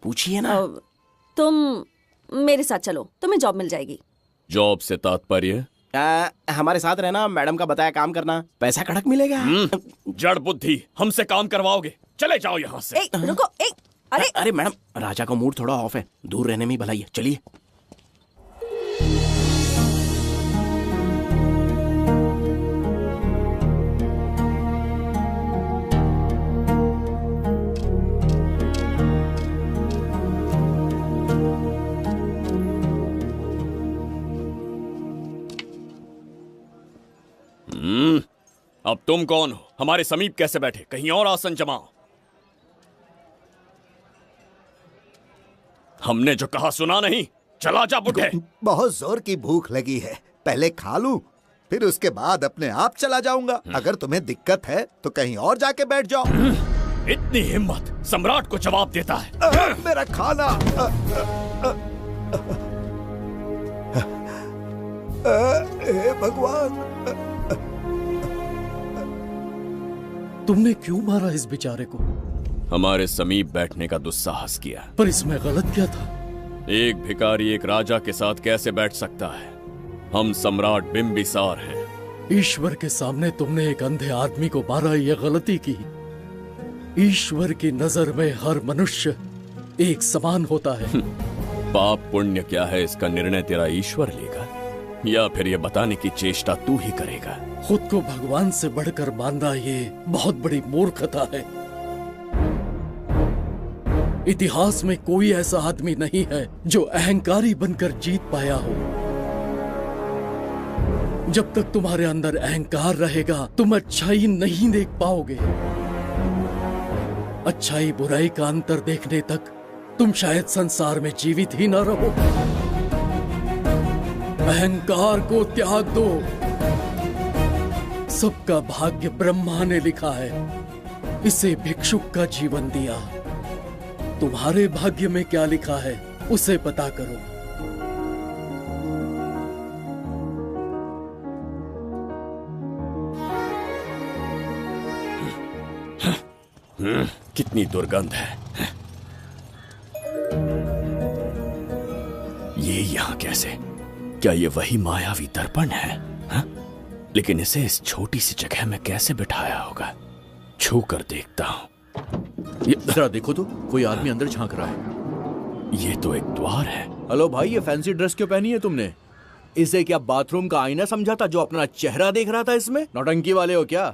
पूछिए ना। तुम मेरे साथ चलो, तुम्हें जॉब मिल जाएगी। जॉब से तात्पर्य? हमारे साथ रहना, मैडम का बताया काम करना, पैसा कड़क मिलेगा। जड़ बुद्धि, हमसे काम करवाओगे? चले जाओ यहाँ से। रुको, अरे मैडम, राजा का मूड थोड़ा ऑफ है, दूर रहने में ही भलाई है। चलिए। अब तुम कौन हो? हमारे समीप कैसे बैठे? कहीं और आसन जमाओ। हमने जो कहा सुना नहीं? चला जा बुढ़े। बहुत जोर की भूख लगी है, पहले खा लूं, फिर उसके बाद अपने आप चला जाऊंगा। अगर तुम्हें दिक्कत है तो कहीं और जाके बैठ जाओ। इतनी हिम्मत, सम्राट को जवाब देता है। मेरा खाना। हे भगवान, तुमने क्यों मारा इस बेचारे को? हमारे समीप बैठने का दुस्साहस किया। पर इसमें गलत क्या था? एक भिखारी एक राजा के साथ कैसे बैठ सकता है? हम सम्राट बिंबिसार हैं। ईश्वर के सामने तुमने एक अंधे आदमी को मारा, ये गलती की। ईश्वर की नजर में हर मनुष्य एक समान होता है। पाप पुण्य क्या है, इसका निर्णय तेरा ईश्वर लेगा, या फिर ये बताने की चेष्टा तू ही करेगा? खुद को भगवान से बढ़कर मानना ये बहुत बड़ी मूर्खता है। इतिहास में कोई ऐसा आदमी नहीं है जो अहंकारी बनकर जीत पाया हो। जब तक तुम्हारे अंदर अहंकार रहेगा, तुम अच्छाई नहीं देख पाओगे। अच्छाई बुराई का अंतर देखने तक तुम शायद संसार में जीवित ही न रहो। अहंकार को त्याग दो। सबका भाग्य ब्रह्मा ने लिखा है, इसे भिक्षुक का जीवन दिया। तुम्हारे भाग्य में क्या लिखा है उसे पता करो। कितनी दुर्गंध है। ये यहाँ कैसे? क्या ये वही मायावी दर्पण है? हा? लेकिन इसे इस छोटी सी जगह में कैसे बिठाया होगा? छू कर देखता हूँ। जरा देखो तो, कोई आदमी अंदर झांक रहा है। ये तो एक द्वार है। हेलो भाई, ये फैंसी ड्रेस क्यों पहनी है तुमने? इसे क्या बाथरूम का आईना समझा था जो अपना चेहरा देख रहा था इसमें? नौटंकी वाले हो क्या?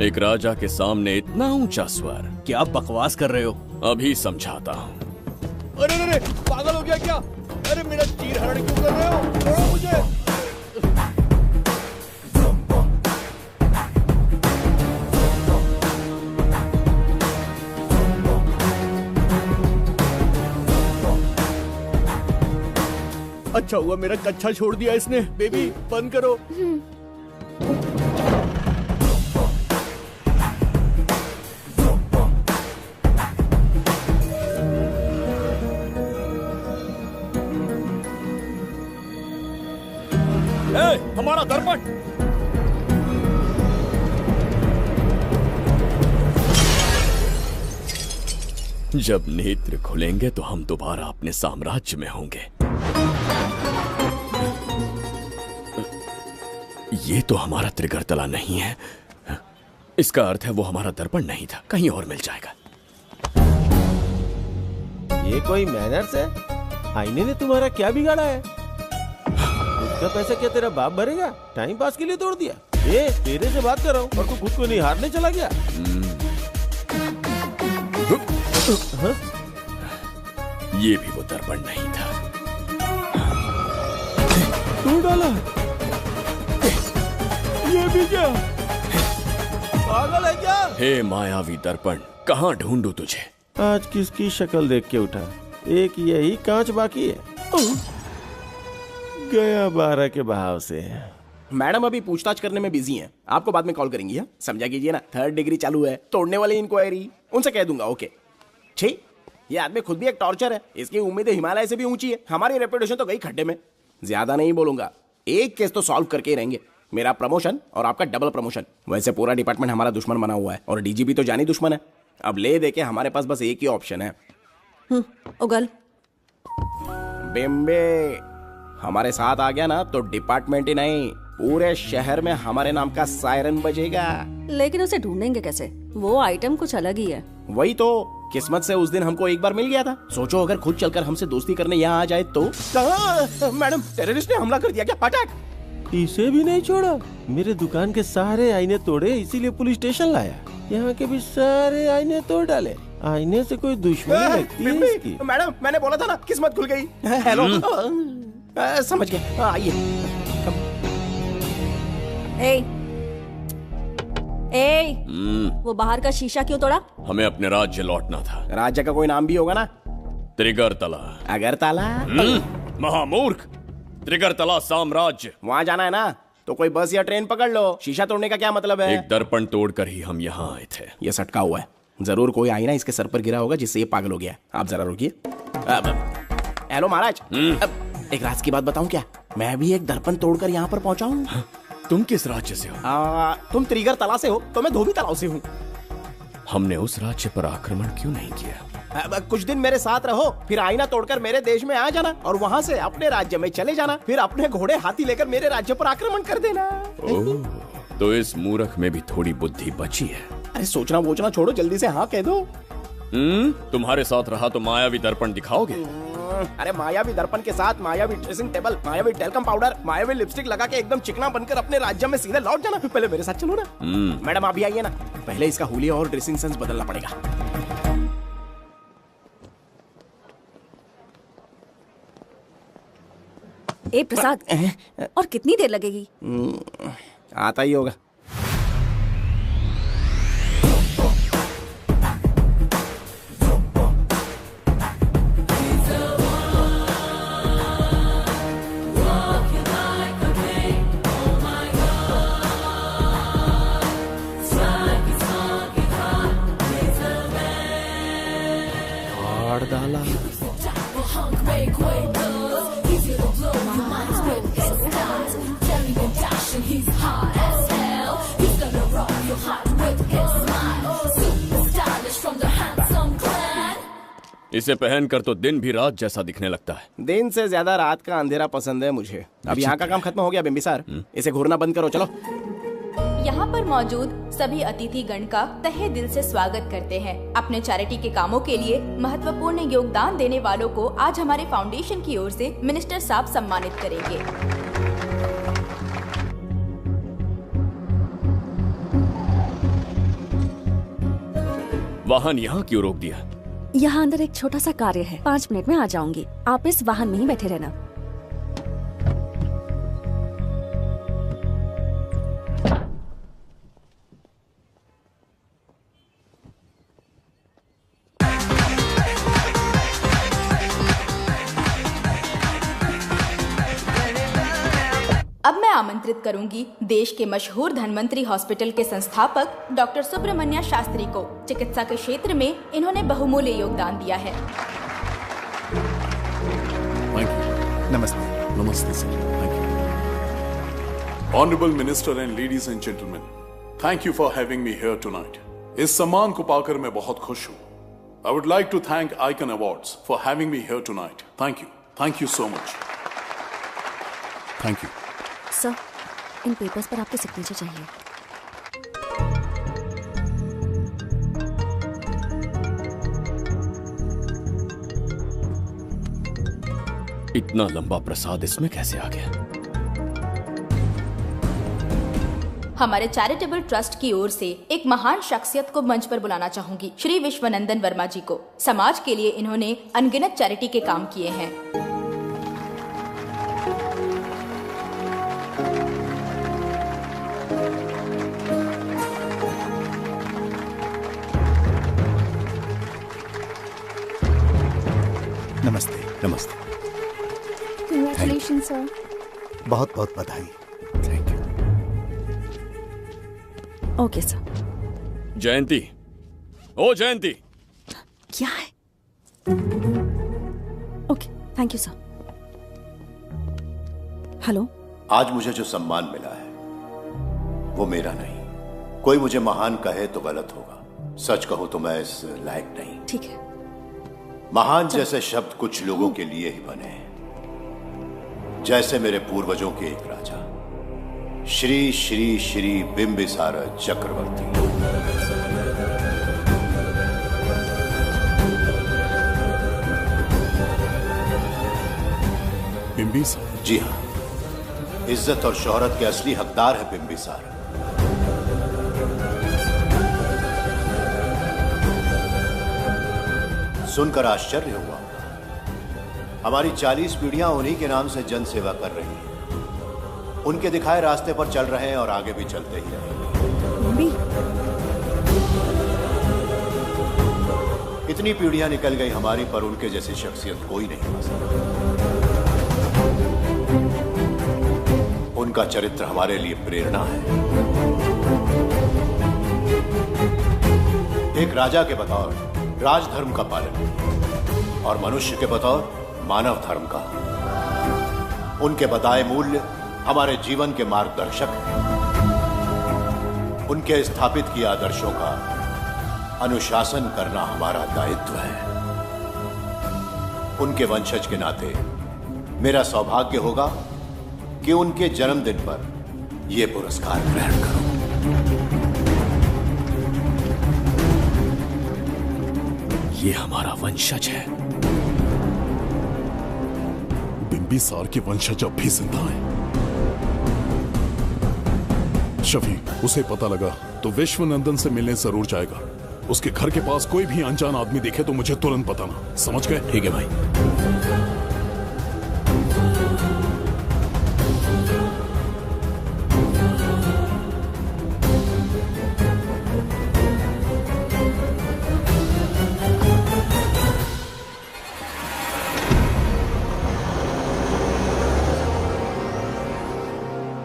एक राजा के सामने इतना ऊंचा स्वर। क्या बकवास कर रहे हो? अभी समझाता हूँ। अरे अरे, पागल हो गया क्या? अरे मेरा चीर हरण क्यों कर रहे हो? छोड़ो मुझे। अच्छा हुआ मेरा कच्छा छोड़ दिया इसने। बेबी बंद करो। हमारा दर्पण। जब नेत्र खुलेंगे तो हम दोबारा अपने साम्राज्य में होंगे। ये तो हमारा त्रिगर्तला नहीं है। इसका अर्थ है वो हमारा दर्पण नहीं था, कहीं और मिल जाएगा। ये कोई मैनर्स है? आईने ने तुम्हारा क्या बिगाड़ा है? उसका पैसा क्या तेरा बाप भरेगा? टाइम पास के लिए तोड़ दिया? ये तेरे से बात कर रहा हूँ और तू खुद को नहीं हारने चला गया? ये भी वो दर्पण नहीं था। तू डाला? ये भी क्या? पागल है क्या? हे मायावी दर्पण, कहाँ ढूंढूं तुझे? आज किसकी शक्ल देख के उठा? एक यही कांच बाकी है। गया 12 के भाव से। मैडम अभी पूछताछ करने में बिजी हैं, आपको बाद में कॉल करेंगी। हाँ समझा कीजिए ना, 3rd डिग्री चालू है, तोड़ने वाली इंक्वायरी, उनसे कह दूंगा। ओके ठीक। ये आदमी खुद भी एक टॉर्चर है, इसकी उम्मीदें हिमालय से भी ऊंची है। हमारी रेपुटेशन तो गई खड्डे में। ज्यादा नहीं बोलूंगा, एक केस तो सॉल्व करके ही रहेंगे। मेरा प्रमोशन और आपका डबल प्रमोशन। वैसे पूरा डिपार्टमेंट हमारा दुश्मन बना हुआ है और डीजीपी तो जानी दुश्मन है। अब ले दे के हमारे पास बस एक ही ऑप्शन है। उगल बिम्बे हमारे साथ आ गया ना तो डिपार्टमेंट ही नहीं, पूरे शहर में हमारे नाम का सायरन बजेगा। लेकिन उसे ढूंढेंगे कैसे? वो आइटम कुछ अलग ही है। वही तो, किस्मत से उस दिन हमको एक बार मिल गया था। सोचो अगर खुद चलकर हमसे दोस्ती करने यहाँ आ जाए तो। मैडम टेररिस्ट ने हमला कर दिया क्या? अटैक! इसे भी नहीं छोड़ा। मेरे दुकान के सारे आईने तोड़े, इसीलिए पुलिस स्टेशन लाया। यहाँ के भी सारे आईने तोड़ डाले। आईने से कोई दुश्मनी लगती है इसकी? मैडम मैंने बोला था ना, किस्मत खुल गई। हेलो समझ गए, आइए। वो बाहर का शीशा क्यों तोड़ा? हमें अपने राज्य लौटना था। राज्य का कोई नाम भी होगा ना? त्रिगर्तला। अगरतला? महामूर्ख, त्रिगर्तला साम्राज्य। वहाँ जाना है ना तो कोई बस या ट्रेन पकड़ लो। शीशा तोड़ने का क्या मतलब है? एक दर्पण तोड़कर ही हम यहाँ आए थे। ये सटका हुआ है, जरूर कोई आईना इसके सर पर गिरा होगा जिससे ये पागल हो गया। आप जरा रुकिए। हेलो महाराज, एक राज की बात बताऊं क्या? मैं भी एक दर्पण तोड़कर यहाँ पर पहुंचा हूँ। तुम किस राज्य से हो? तुम त्रिगर्तला से हो तो मैं धोबी तालाब से हूँ। हमने उस राज्य पर आक्रमण क्यों नहीं किया? कुछ दिन मेरे साथ रहो, फिर आईना तोड़कर मेरे देश में आ जाना और वहाँ से अपने राज्य में चले जाना। फिर अपने घोड़े हाथी लेकर मेरे राज्य पर आक्रमण कर देना। ओह, तो इस मूर्ख में भी थोड़ी बुद्धि बची है। अरे सोचना वोचना छोड़ो, जल्दी से हाँ कह दो। तुम्हारे साथ रहा तो मायावी दर्पण दिखाओगे? अरे मायावी दर्पण के साथ मायावी ड्रेसिंग टेबल, मायावी टेल्कम पाउडर, मायावी लिपस्टिक लगा के एकदम चिकना बनकर अपने राज्य में सीधे लौट जाना। पहले मेरे साथ चलो ना। मैडम आप भी आइए ना, पहले इसका हुलिया और ड्रेसिंग सेंस बदलना पड़ेगा। ए प्रसाद, और कितनी देर लगेगी? आता ही होगा। डाला इसे पहनकर तो दिन भी रात जैसा दिखने लगता है। दिन से ज्यादा रात का अंधेरा पसंद है मुझे। अब यहाँ का काम खत्म हो गया बिम्बिसार, इसे घूरना बंद करो। चलो। यहाँ पर मौजूद सभी अतिथि गण का तहे दिल से स्वागत करते हैं। अपने चैरिटी के कामों के लिए महत्वपूर्ण योगदान देने वालों को आज हमारे फाउंडेशन की ओर से मिनिस्टर साहब सम्मानित करेंगे। वाहन यहाँ क्यों रोक दिया? यहाँ अंदर एक छोटा सा कार्य है, 5 मिनट में आ जाऊंगी। आप इस वाहन में ही बैठे रहना। अब मैं आमंत्रित करूंगी देश के मशहूर धन्वंतरी हॉस्पिटल के संस्थापक डॉक्टर सुब्रमण्य शास्त्री को। चिकित्सा के क्षेत्र में इन्होंने बहुमूल्य योगदान दिया है। नमस्ते। नमस्ते sir. Honorable Minister and ladies and gentlemen, thank you for having me here tonight. इस सम्मान को पाकर मैं बहुत खुश हूँ. I would like to thank Icon Awards for having me here tonight. Thank you. Thank you so much. Thank you. Sir, in papers पर आपके सिग्नेचर चाहिए. इतना लंबा प्रसाद इसमें कैसे आ गया? हमारे चैरिटेबल ट्रस्ट की ओर से एक महान शख्सियत को मंच पर बुलाना चाहूंगी, श्री विश्वनंदन वर्मा जी को। समाज के लिए इन्होंने अनगिनत चैरिटी के काम किए हैं। नमस्ते। नमस्ते। Congratulations, sir. बहुत बहुत बधाई। Okay sir. जयंती, ओ जयंती। क्या है? Okay, thank you sir. Hello. आज मुझे जो सम्मान मिला है वो मेरा नहीं। कोई मुझे महान कहे तो गलत होगा, सच कहूं तो मैं इस लायक नहीं। ठीक है। महान जैसे शब्द कुछ लोगों के लिए ही बने हैं, जैसे मेरे पूर्वजों के एक राजा श्री श्री श्री बिंबिसार चक्रवर्ती। बिंबिसार? जी हाँ, इज्जत और शोहरत के असली हकदार है बिंबिसार। सुनकर आश्चर्य हुआ, हमारी 40 पीढ़ियां उन्हीं के नाम से जन सेवा कर रही हैं। उनके दिखाए रास्ते पर चल रहे हैं और आगे भी चलते ही रहेंगे। इतनी पीढ़ियां निकल गई हमारी, पर उनके जैसी शख्सियत कोई नहीं बन सकता। उनका चरित्र हमारे लिए प्रेरणा है। एक राजा के बतौर राजधर्म का पालन और मनुष्य के बतौर मानव धर्म का। उनके बताए मूल्य हमारे जीवन के मार्गदर्शक हैं। उनके स्थापित किए आदर्शों का अनुशासन करना हमारा दायित्व है। उनके वंशज के नाते मेरा सौभाग्य होगा कि उनके जन्मदिन पर यह पुरस्कार ग्रहण करूं। ये हमारा वंशज है। बिंबिसार के वंशज अब भी जिंदा हैं। शफी, उसे पता लगा तो विश्वनंदन से मिलने जरूर जाएगा। उसके घर के पास कोई भी अनजान आदमी दिखे तो मुझे तुरंत बताना। समझ गए? ठीक है भाई।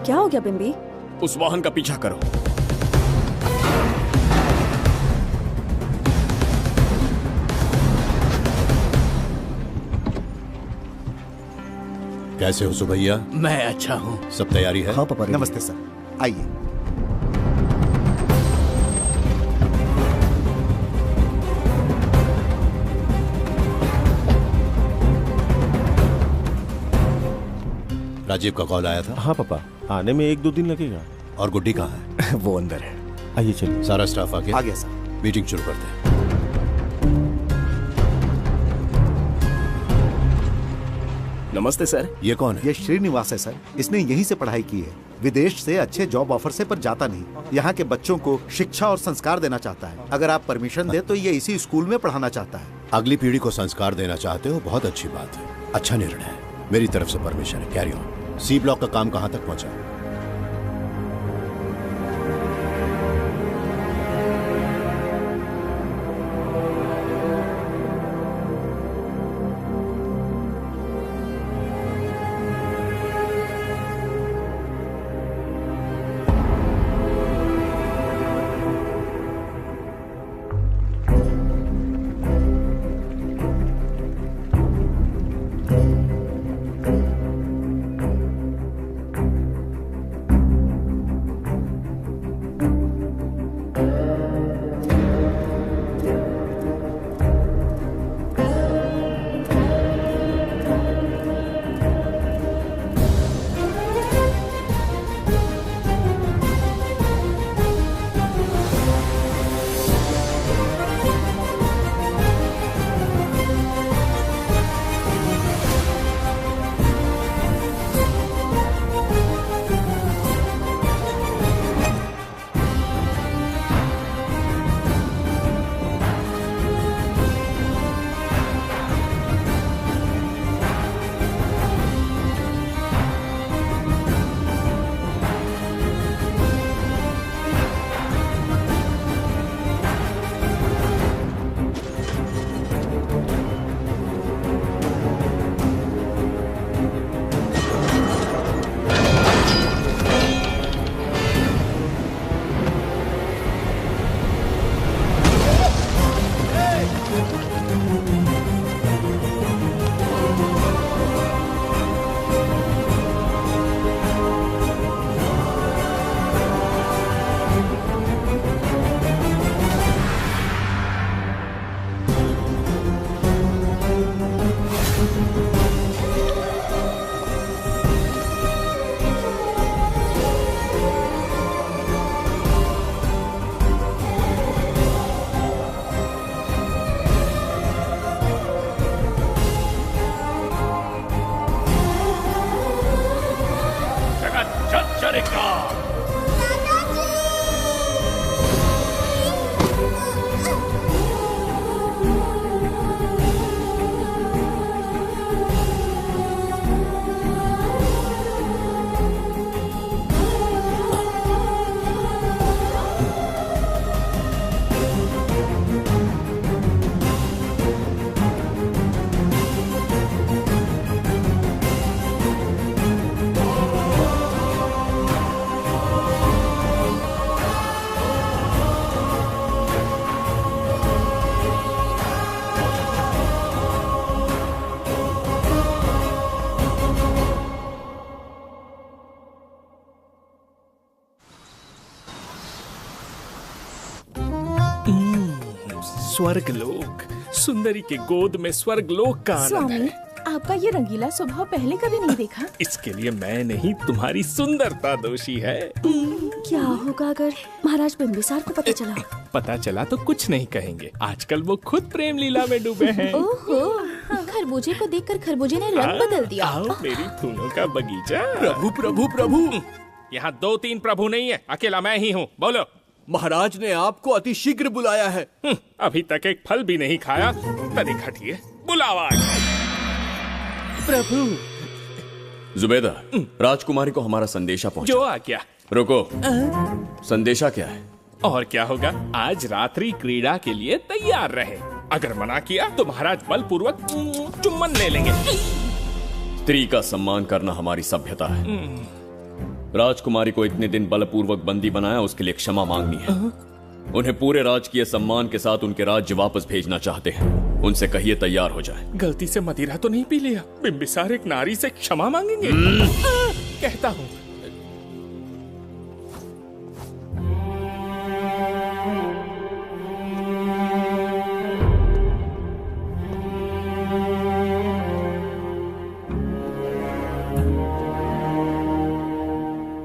क्या हो गया बिंबी? उस वाहन का पीछा करो। कैसे हो सुभैया? मैं अच्छा हूँ। सब तैयारी है? हाँ पापा। नमस्ते सर, आइए। राजीव का कॉल आया था? हाँ पापा, आने में 1-2 दिन लगेगा। और गुड्डी कहाँ है? वो अंदर है। आइए चलिए। सारा स्टाफ आ गया? आ गया सर। मीटिंग शुरू करते हैं। नमस्ते सर। ये कौन है? ये श्रीनिवास है सर। इसने यहीं से पढ़ाई की है। विदेश से अच्छे जॉब ऑफर से पर जाता नहीं। यहाँ के बच्चों को शिक्षा और संस्कार देना चाहता है। अगर आप परमिशन दे तो ये इसी स्कूल में पढ़ाना चाहता है। अगली पीढ़ी को संस्कार देना चाहते हो, बहुत अच्छी बात है। अच्छा निर्णय है। मेरी तरफ से परमिशन है। Carry on. सी ब्लॉक का काम कहाँ तक पहुँचा? स्वर्गलोक, सुंदरी के गोद में स्वर्गलोक का आनंद स्वामी, है। आपका ये रंगीला स्वभाव पहले कभी नहीं देखा। इसके लिए मैं नहीं, तुम्हारी सुंदरता दोषी है। क्या होगा अगर महाराज बिंबिसार को पता चला? पता चला तो कुछ नहीं कहेंगे, आजकल वो खुद प्रेम लीला में डूबे हैं। ओहो, खरबूजे को देखकर खरबूजे ने रंग बदल दिया। आओ मेरी फूलों का बगीचा। प्रभु प्रभु प्रभु, यहाँ 2-3 प्रभु नहीं है, अकेला मैं ही हूँ। बोलो। महाराज ने आपको अति शीघ्र बुलाया है। अभी तक एक फल भी नहीं खाया, तनिक हटिए, बुलावा। प्रभु। जुबेदा, राजकुमारी को हमारा संदेशा पहुंचा। जो आ क्या? रुको, संदेशा क्या है? और क्या होगा, आज रात्रि क्रीड़ा के लिए तैयार रहे। अगर मना किया तो महाराज बलपूर्वक चुम्बन ले लेंगे। स्त्री का सम्मान करना हमारी सभ्यता है। राजकुमारी को इतने दिन बलपूर्वक बंदी बनाया, उसके लिए क्षमा मांगनी है। उन्हें पूरे राजकीय सम्मान के साथ उनके राज्य वापस भेजना चाहते हैं। उनसे कहिए तैयार हो जाए। गलती से मदिरा तो नहीं पी लिया? बिंबिसार एक नारी से क्षमा मांगेंगे? कहता हूँ।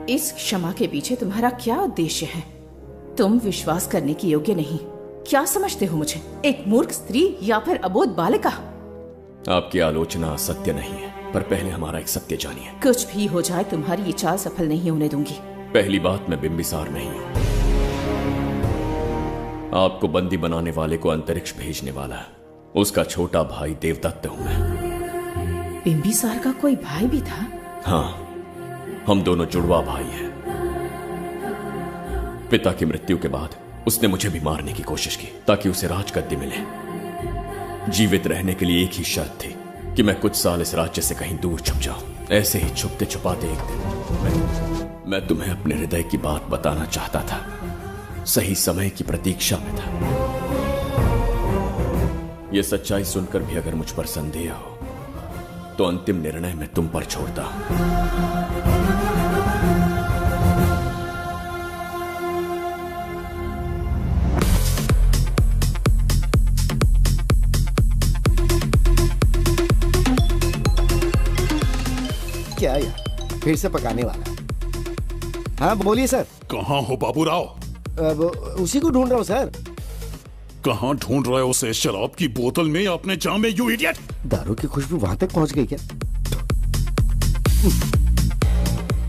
इस क्षमा के पीछे तुम्हारा क्या उद्देश्य है? तुम विश्वास करने की योग्य नहीं। क्या समझते हो मुझे, एक मूर्ख स्त्री या फिर अबोध बालिका? आपकी आलोचना सत्य नहीं है, पर पहले हमारा एक सत्य जानिए। कुछ भी हो जाए, तुम्हारी ये चाल सफल नहीं होने दूंगी। पहली बात, मैं बिंबिसार नहीं हूँ। आपको बंदी बनाने वाले को अंतरिक्ष भेजने वाला है उसका छोटा भाई देवदत्त हूँ मैं। बिंबिसार का कोई भाई भी था? हाँ, हम दोनों जुड़वा भाई हैं। पिता की मृत्यु के बाद उसने मुझे भी मारने की कोशिश की ताकि उसे राजगद्दी मिले। जीवित रहने के लिए एक ही शर्त थी कि मैं कुछ साल इस राज्य से कहीं दूर छुप जाऊं। ऐसे ही छुपते छुपाते एक दिन मैं तुम्हें अपने हृदय की बात बताना चाहता था। सही समय की प्रतीक्षा में था। यह सच्चाई सुनकर भी अगर मुझ पर संदेह हो तो अंतिम निर्णय मैं तुम पर छोड़ता हूं। क्या यार, फिर से पकाने वाला? हाँ बोलिए सर। कहाँ हो बाबूराव? अब उसी को ढूंढ रहा हूँ सर। कहाँ ढूंढ रहे हो उसे? शराब की बोतल में या अपने जाम में, यू इडियट? दारू की खुशबू वहां तक पहुंच गई क्या?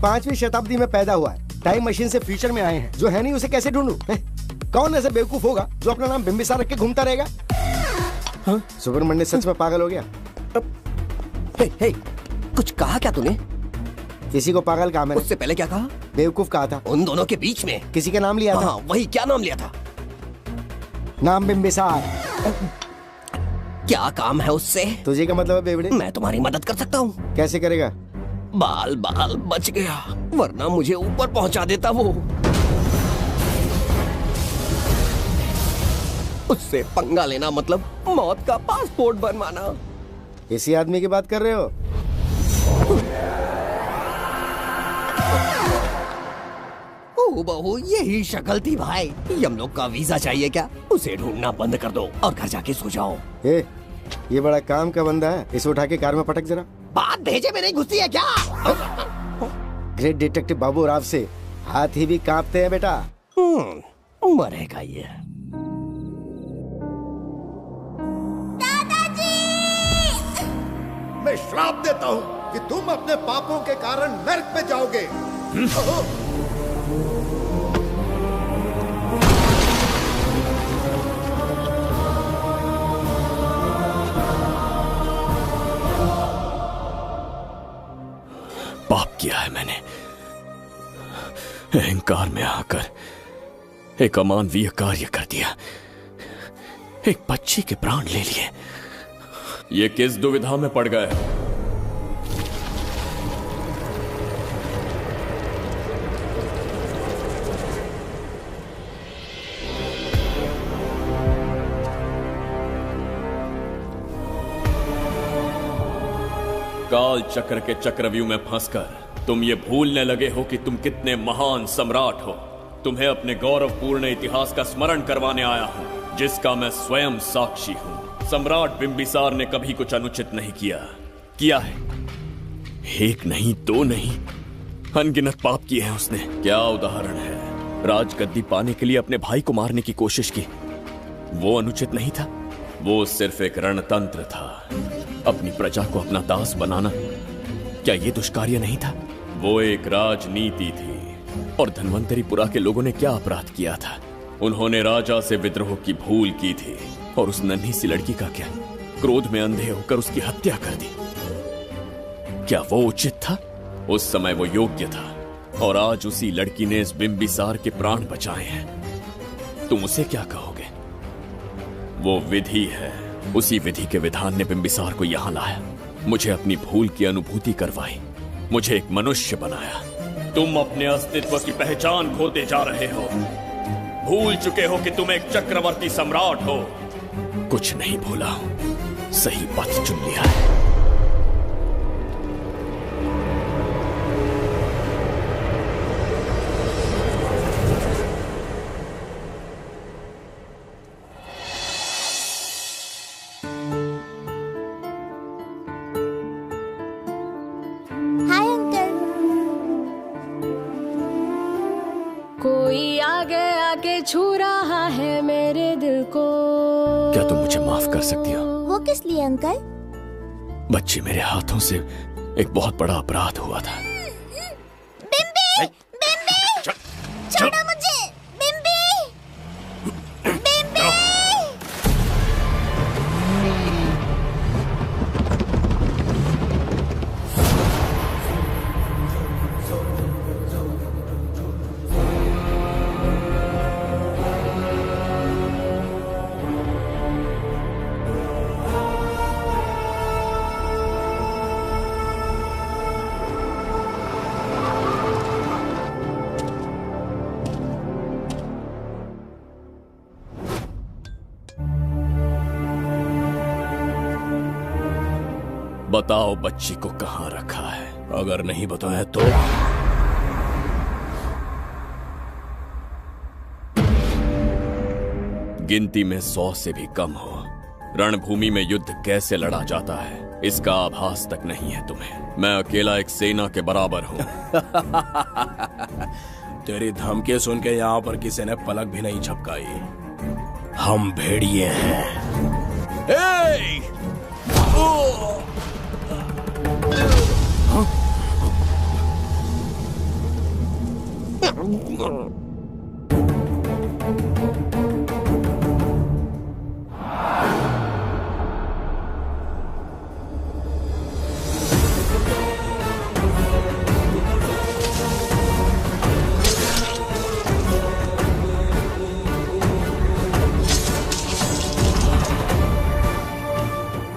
5वीं शताब्दी में पैदा हुआ है, टाइम मशीन से फ्यूचर में आए हैं। जो है नहीं उसे कैसे ढूंढूं? कौन ऐसा बेवकूफ होगा जो अपना नाम बिंबिसार रख के घूमता रहेगा? हाँ? सुब्रमण्य सच में पागल हो गया। हे, कुछ कहा क्या तूने? किसी को पागल कहा मैंने। उससे पहले क्या कहा? बेवकूफ कहा था। उन दोनों के बीच में किसी का नाम लिया था। वही, क्या नाम लिया था? नाम बिंबिसार। क्या काम है उससे? तुझे क्या मतलब है बेवड़े? मैं तुम्हारी मदद कर सकता हूँ। कैसे करेगा? बाल बच गया, वरना मुझे ऊपर पहुंचा देता वो। उससे पंगा लेना मतलब मौत का पासपोर्ट बनवाना। इसी आदमी की बात कर रहे हो? ओ बहू, यही शक्ल थी भाई। यमलोक का वीजा चाहिए क्या? उसे ढूंढना बंद कर दो और घर जाके सो जाओ। ये बड़ा काम का बंदा है, इसे उठा के कार में पटक जरा। बात भेजे में नहीं घुसती है क्या? ग्रेट डिटेक्टिव बाबू राव से हाथी भी कांपते हैं बेटा। मरेगा ये। मैं श्राप देता हूँ कि तुम अपने पापों के कारण नरक में जाओगे। पाप किया है मैंने। अहंकार में आकर एक अमानवीय कार्य कर दिया। एक बच्ची के प्राण ले लिए। ये किस दुविधा में पड़ गए? काल चक्र के चक्रव्यूह में फंसकर तुम ये भूलने लगे हो कि तुम कितने महान सम्राट हो। तुम्हें अपने गौरवपूर्ण इतिहास का स्मरण करवाने आया हूं। जिसका मैं स्वयं साक्षी हूं। सम्राट बिंबिसार ने कभी कुछ अनुचित नहीं किया है। एक नहीं, दो नहीं, अनगिनत पाप किए हैं उसने। क्या उदाहरण है। राजगद्दी पाने के लिए अपने भाई को मारने की कोशिश की, वो अनुचित नहीं था। वो सिर्फ एक रणतंत्र था। अपनी प्रजा को अपना दास बनाना, क्या ये दुष्कार्य नहीं था? वो एक राजनीति थी। और धन्वंतरीपुरा के लोगों ने क्या अपराध किया था? उन्होंने राजा से विद्रोह की भूल की थी। और उस नन्ही सी लड़की का क्या? क्रोध में अंधे होकर उसकी हत्या कर दी। क्या वो उचित था? उस समय वो योग्य था। और आज उसी लड़की ने इस बिंबिसार के प्राण बचाए हैं। तुम उसे क्या कहोगे? वो विधि है। उसी विधि के विधान ने बिंबिसार को यहां लाया, मुझे अपनी भूल की अनुभूति करवाई, मुझे एक मनुष्य बनाया। तुम अपने अस्तित्व की पहचान खोते जा रहे हो। भूल चुके हो कि तुम एक चक्रवर्ती सम्राट हो। कुछ नहीं भूला, सही पथ चुन लिया है। कोई आगे आके छू रहा है मेरे दिल को। क्या तुम मुझे माफ कर सकती हो? वो किस लिए अंकल? बच्ची, मेरे हाथों से एक बहुत बड़ा अपराध हुआ था। बिम्बी! बिम्बी! छोड़ो मुझे! बिम्बी! बिम्बी! बताओ बच्ची को कहां रखा है? अगर नहीं बताया तो गिनती में 100 से भी कम हो। रणभूमि में युद्ध कैसे लड़ा जाता है इसका आभास तक नहीं है तुम्हें। मैं अकेला एक सेना के बराबर हूं। तेरी धमकी सुन के यहाँ पर किसी ने पलक भी नहीं झपकाई। हम भेड़िए हैं।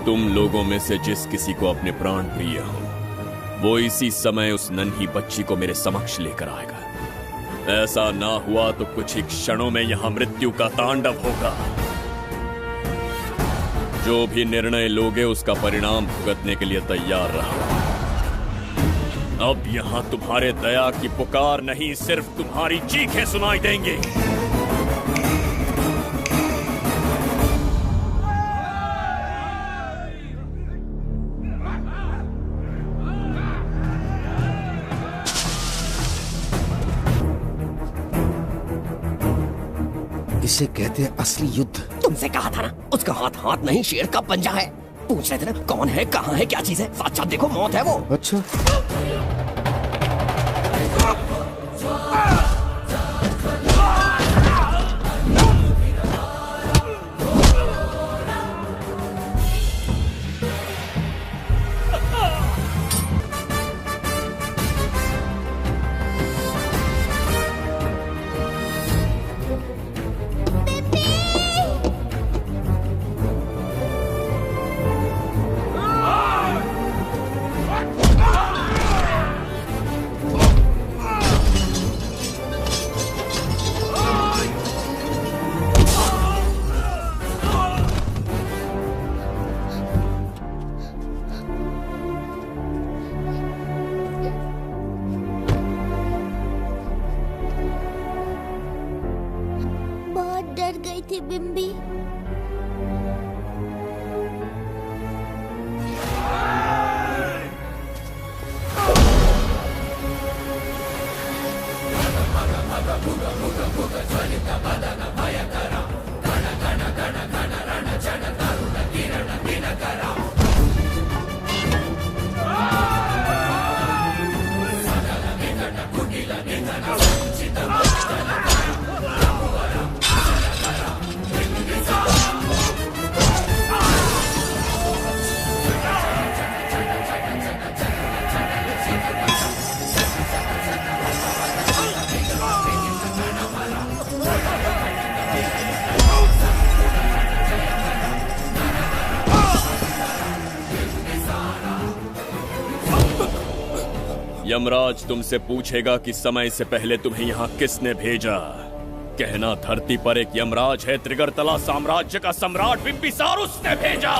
तुम लोगों में से जिस किसी को अपने प्राण प्रिय हो, वो इसी समय उस नन्ही बच्ची को मेरे समक्ष लेकर आएगा। ऐसा ना हुआ तो कुछ ही क्षणों में यहां मृत्यु का तांडव होगा। जो भी निर्णय लोगे उसका परिणाम भुगतने के लिए तैयार रहो। अब यहां तुम्हारे दया की पुकार नहीं, सिर्फ तुम्हारी चीखें सुनाई देंगी। इसे कहते हैं असली युद्ध। तुमसे कहा था ना, उसका हाथ हाथ नहीं शेर का पंजा है। पूछ रहे थे ना कौन है, कहाँ है, क्या चीज है। साथ साथ देखो, मौत है वो। अच्छा, बिम्बी। यमराज तुमसे पूछेगा कि समय से पहले तुम्हें यहाँ किसने भेजा। कहना धरती पर एक यमराज है, त्रिगर्तला साम्राज्य का सम्राट बिम्बिसार उसने भेजा।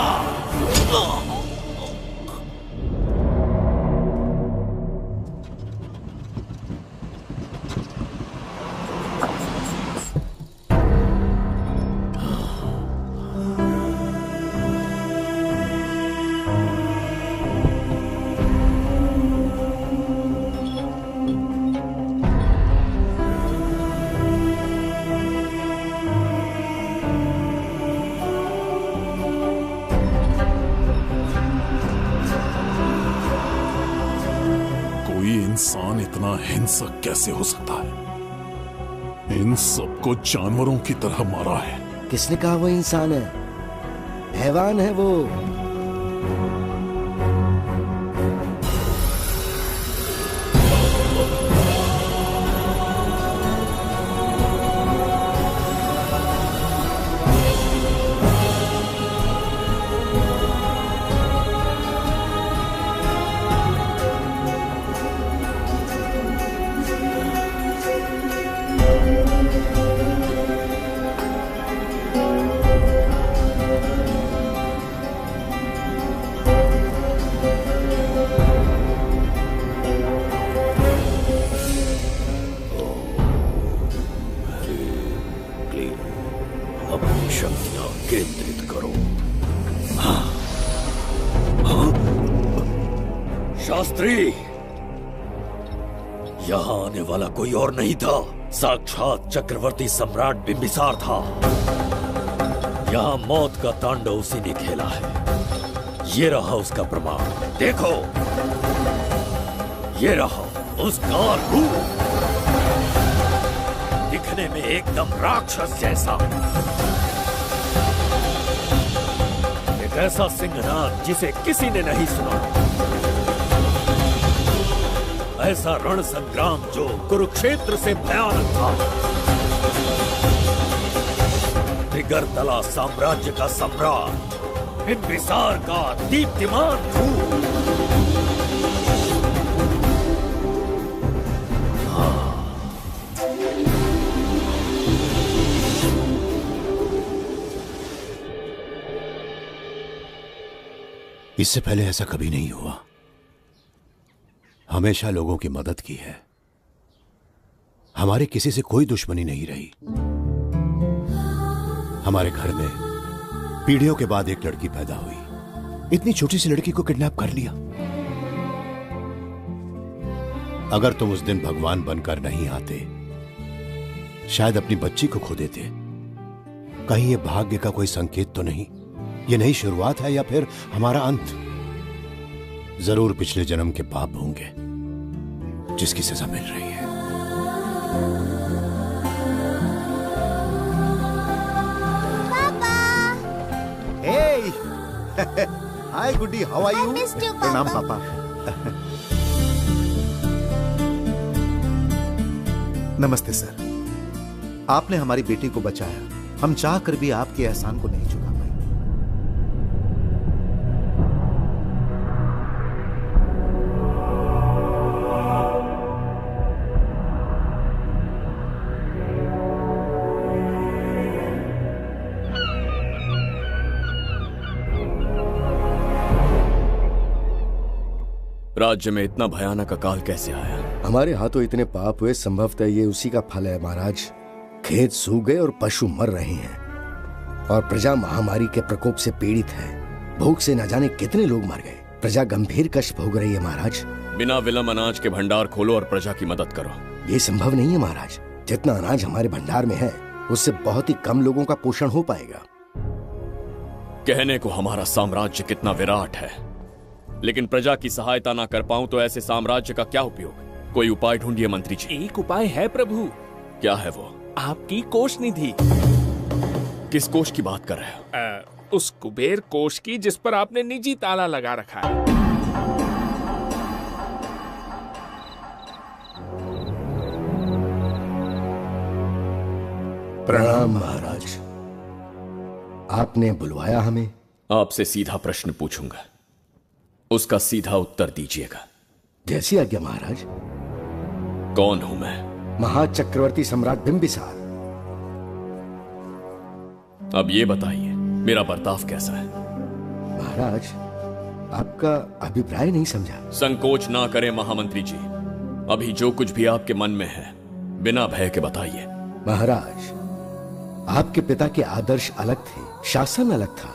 इंसान इतना हिंसक कैसे हो सकता है? इन सबको जानवरों की तरह मारा है। किसने कहा वो इंसान है? हैवान है वो। शास्त्री, यहाँ आने वाला कोई और नहीं था, साक्षात चक्रवर्ती सम्राट बिम्बिसार था। यहाँ मौत का तांडव उसी ने खेला है। ये रहा उसका प्रमाण, देखो, ये रहा उसका रूप, दिखने में एकदम राक्षस जैसा। एक ऐसा सिंहनाद जिसे किसी ने नहीं सुना, ऐसा रण संग्राम जो कुरुक्षेत्र से भयानक था। त्रिगर्तला साम्राज्य का सम्राट बिम्बिसार का दीप्तिमान रूप। इससे पहले ऐसा कभी नहीं हुआ। हमेशा लोगों की मदद की है। हमारे किसी से कोई दुश्मनी नहीं रही। हमारे घर में पीढ़ियों के बाद एक लड़की पैदा हुई। इतनी छोटी सी लड़की को किडनैप कर लिया। अगर तुम उस दिन भगवान बनकर नहीं आते, शायद अपनी बच्ची को खो देते। कहीं ये भाग्य का कोई संकेत तो नहीं? ये नई शुरुआत है या फिर हमारा अंत? जरूर पिछले जन्म के पाप होंगे जिसकी सजा मिल रही है। Hey! Hi, Goody. How are you? I missed you, Papa. प्रणाम पापा। नमस्ते सर। आपने हमारी बेटी को बचाया। हम चाह कर भी आपके एहसान को नहीं चुका पाए। राज्य में इतना भयानक अकाल कैसे आया? हमारे हाथों इतने पाप हुए, संभवतः ये उसी का फल है महाराज। खेत सूख गए और पशु मर रहे हैं। और प्रजा महामारी के प्रकोप से पीड़ित है। भूख से न जाने कितने लोग मर गए। प्रजा गंभीर कष्ट भोग रही है महाराज। बिना विलंब अनाज के भंडार खोलो और प्रजा की मदद करो। ये संभव नहीं है महाराज। जितना अनाज हमारे भंडार में है उससे बहुत ही कम लोगों का पोषण हो पाएगा। कहने को हमारा साम्राज्य कितना विराट है, लेकिन प्रजा की सहायता ना कर पाऊं तो ऐसे साम्राज्य का क्या उपयोग? कोई उपाय ढूंढिए मंत्री जी। एक उपाय है प्रभु। क्या है वो? आपकी कोष निधि। किस कोष की बात कर रहे हो? उस कुबेर कोष की जिस पर आपने निजी ताला लगा रखा है। प्रणाम महाराज। आपने बुलवाया हमें? आपसे सीधा प्रश्न पूछूंगा, उसका सीधा उत्तर दीजिएगा। जैसी आज्ञा महाराज। कौन हूं मैं? महाचक्रवर्ती सम्राट बिंबिसार। अब ये बताइए मेरा बर्ताव कैसा है? महाराज, आपका अभिप्राय नहीं समझा। संकोच ना करें महामंत्री जी, अभी जो कुछ भी आपके मन में है बिना भय के बताइए। महाराज, आपके पिता के आदर्श अलग थे, शासन अलग था।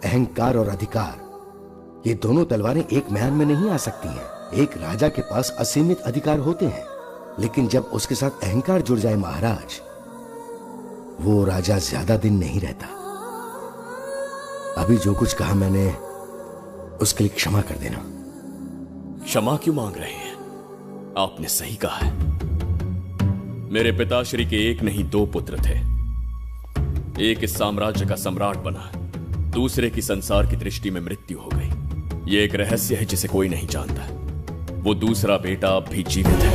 अहंकार और अधिकार, ये दोनों तलवारें एक म्यान में नहीं आ सकती हैं। एक राजा के पास असीमित अधिकार होते हैं, लेकिन जब उसके साथ अहंकार जुड़ जाए महाराज, वो राजा ज्यादा दिन नहीं रहता। अभी जो कुछ कहा मैंने, उसके लिए क्षमा कर देना। क्षमा क्यों मांग रहे हैं? आपने सही कहा है। मेरे पिताश्री के एक नहीं दो पुत्र थे। एक इस साम्राज्य का सम्राट बना, दूसरे की संसार की दृष्टि में मृत्यु हो गई। ये एक रहस्य है जिसे कोई नहीं जानता। वो दूसरा बेटा अब भी जीवित है।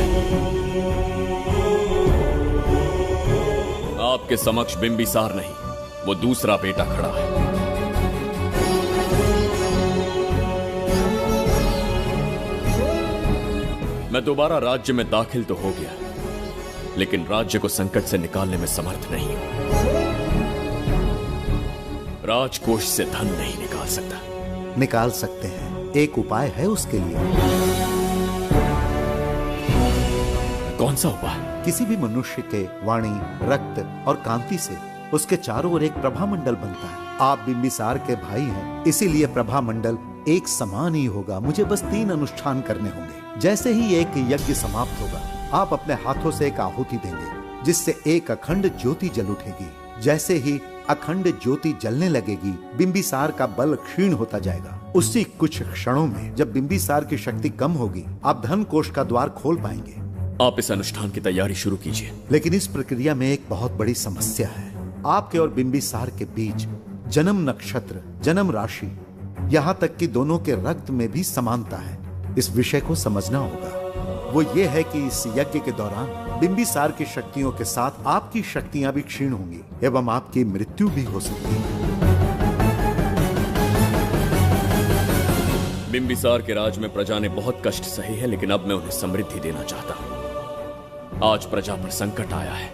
आपके समक्ष बिंबिसार नहीं, वो दूसरा बेटा खड़ा है। मैं दोबारा राज्य में दाखिल तो हो गया, लेकिन राज्य को संकट से निकालने में समर्थ नहीं हूं। राजकोष से धन नहीं निकाल सकता। निकाल सकते हैं, एक उपाय है उसके लिए। कौन सा उपाय? किसी भी मनुष्य के वाणी, रक्त और कांति से उसके चारों ओर एक प्रभा मंडल बनता है। आप बिंबिसार के भाई हैं, इसीलिए प्रभा मंडल एक समान ही होगा। मुझे बस 3 अनुष्ठान करने होंगे। जैसे ही एक यज्ञ समाप्त होगा, आप अपने हाथों से एक आहुति देंगे, जिससे एक अखंड ज्योति जल उठेगी। जैसे ही अखंड ज्योति जलने लगेगी, बिंबिसार का बल क्षीण होता जाएगा। उसी कुछ क्षणों में जब बिंबिसार की शक्ति कम होगी, आप धन कोष का द्वार खोल पाएंगे। आप इस अनुष्ठान की तैयारी शुरू कीजिए। लेकिन इस प्रक्रिया में एक बहुत बड़ी समस्या है। आपके और बिंबिसार के बीच जन्म नक्षत्र, जन्म राशि, यहाँ तक कि दोनों के रक्त में भी समानता है। इस विषय को समझना होगा। वो ये है कि इस यज्ञ के दौरान बिंबिसार की शक्तियों के साथ आपकी शक्तियां भी क्षीण होंगी एवं आपकी मृत्यु भी हो सकती है। बिंबिसार के राज में प्रजा ने बहुत कष्ट सहे हैं, लेकिन अब मैं उन्हें समृद्धि देना चाहता हूं। आज प्रजा पर संकट आया है।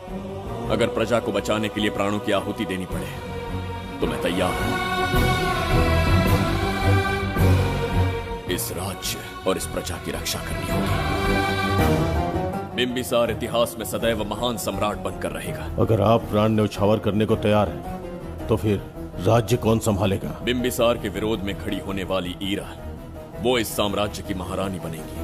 अगर प्रजा को बचाने के लिए प्राणों की आहुति देनी पड़े तो मैं तैयार हूं। इस राज्य और इस प्रजा की रक्षा करनी होगी। बिंबिसार इतिहास में सदैव महान सम्राट बनकर रहेगा। अगर आप प्राण न्यौछावर करने को तैयार हैं, तो फिर राज्य कौन संभालेगा? बिंबिसार के विरोध में खड़ी होने वाली ईरा, वो इस साम्राज्य की महारानी बनेगी।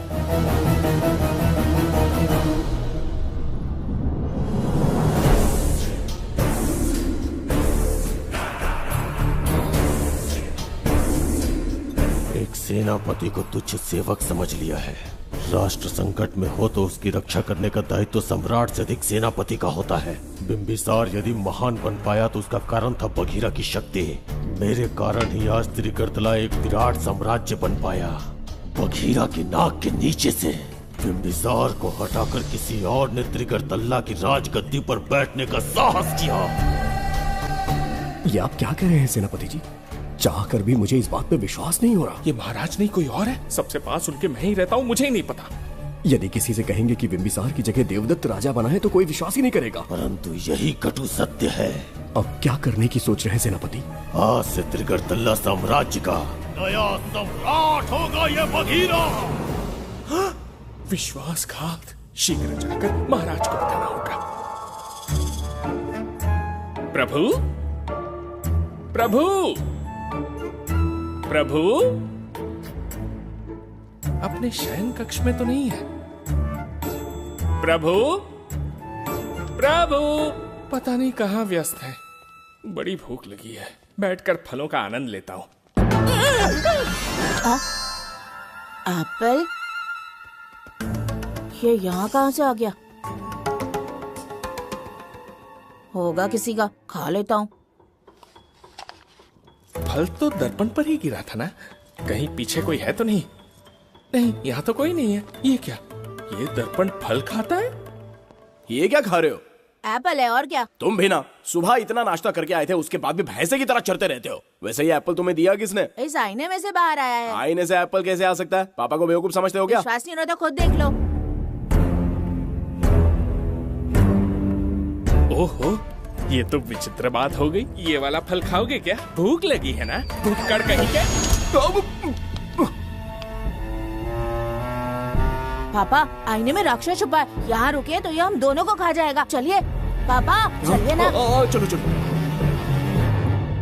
एक सेनापति को तुच्छ सेवक समझ लिया है। राष्ट्र संकट में हो तो उसकी रक्षा करने का दायित्व सम्राट से अधिक सेनापति का होता है। बिंबिसार यदि महान बन पाया तो उसका कारण था बघीरा की शक्ति। मेरे कारण ही आज त्रिगर्तला एक विराट साम्राज्य बन पाया। बघीरा की नाक के नीचे से बिंबिसार को हटाकर किसी और ने त्रिगर्तला की राजगद्दी पर बैठने का साहस किया। ये आप क्या कह रहे हैं सेनापति जी? चाहकर भी मुझे इस बात पे विश्वास नहीं हो रहा। ये महाराज नहीं कोई और है। सबसे पास उनके मैं ही रहता हूँ, मुझे ही नहीं पता। यदि किसी से कहेंगे कि बिंबिसार की जगह देवदत्त राजा बना है तो कोई विश्वास ही नहीं करेगा। परंतु यही कटु सत्य है। अब क्या करने की सोच रहे हैं सेनापति? आज से त्रिगर्तला साम्राज्य का नया सम्राट होगा ये बघीरा। विश्वासघात। शीघ्र जाकर महाराज को बताना होगा। प्रभु, प्रभु, प्रभु अपने शयन कक्ष में तो नहीं है। प्रभु, प्रभु पता नहीं कहाँ व्यस्त है। बड़ी भूख लगी है, बैठकर फलों का आनंद लेता हूँ। एप्पल, ये यहाँ कहाँ से आ गया? होगा किसी का, खा लेता हूँ। फल तो दर्पण पर ही गिरा था ना, कहीं पीछे कोई है तो नहीं? नहीं, यहाँ तो कोई नहीं है। ये क्या, ये दर्पण फल खाता है? ये क्या खा रहे हो? एप्पल है, और क्या? तुम भी ना, सुबह इतना नाश्ता करके आए थे, उसके बाद भी भैंसे की तरह चरते रहते हो। वैसे ये एप्पल तुम्हें दिया किसने? इस आईने में से बाहर आया है। आईने से एप्पल कैसे आ सकता है? पापा को बेवकूफ समझते हो क्या? विश्वास नहीं हो रहा तो खुद देख लो। ओहो, ये तो विचित्र बात हो गई। ये वाला फल खाओगे क्या? भूख लगी है ना? भूख कहीं क्या? पापा, आईने में राक्षस छुपा है, यहाँ रुके तो ये हम दोनों को खा जाएगा। चलिए पापा, चलिए ना। चलो चलो।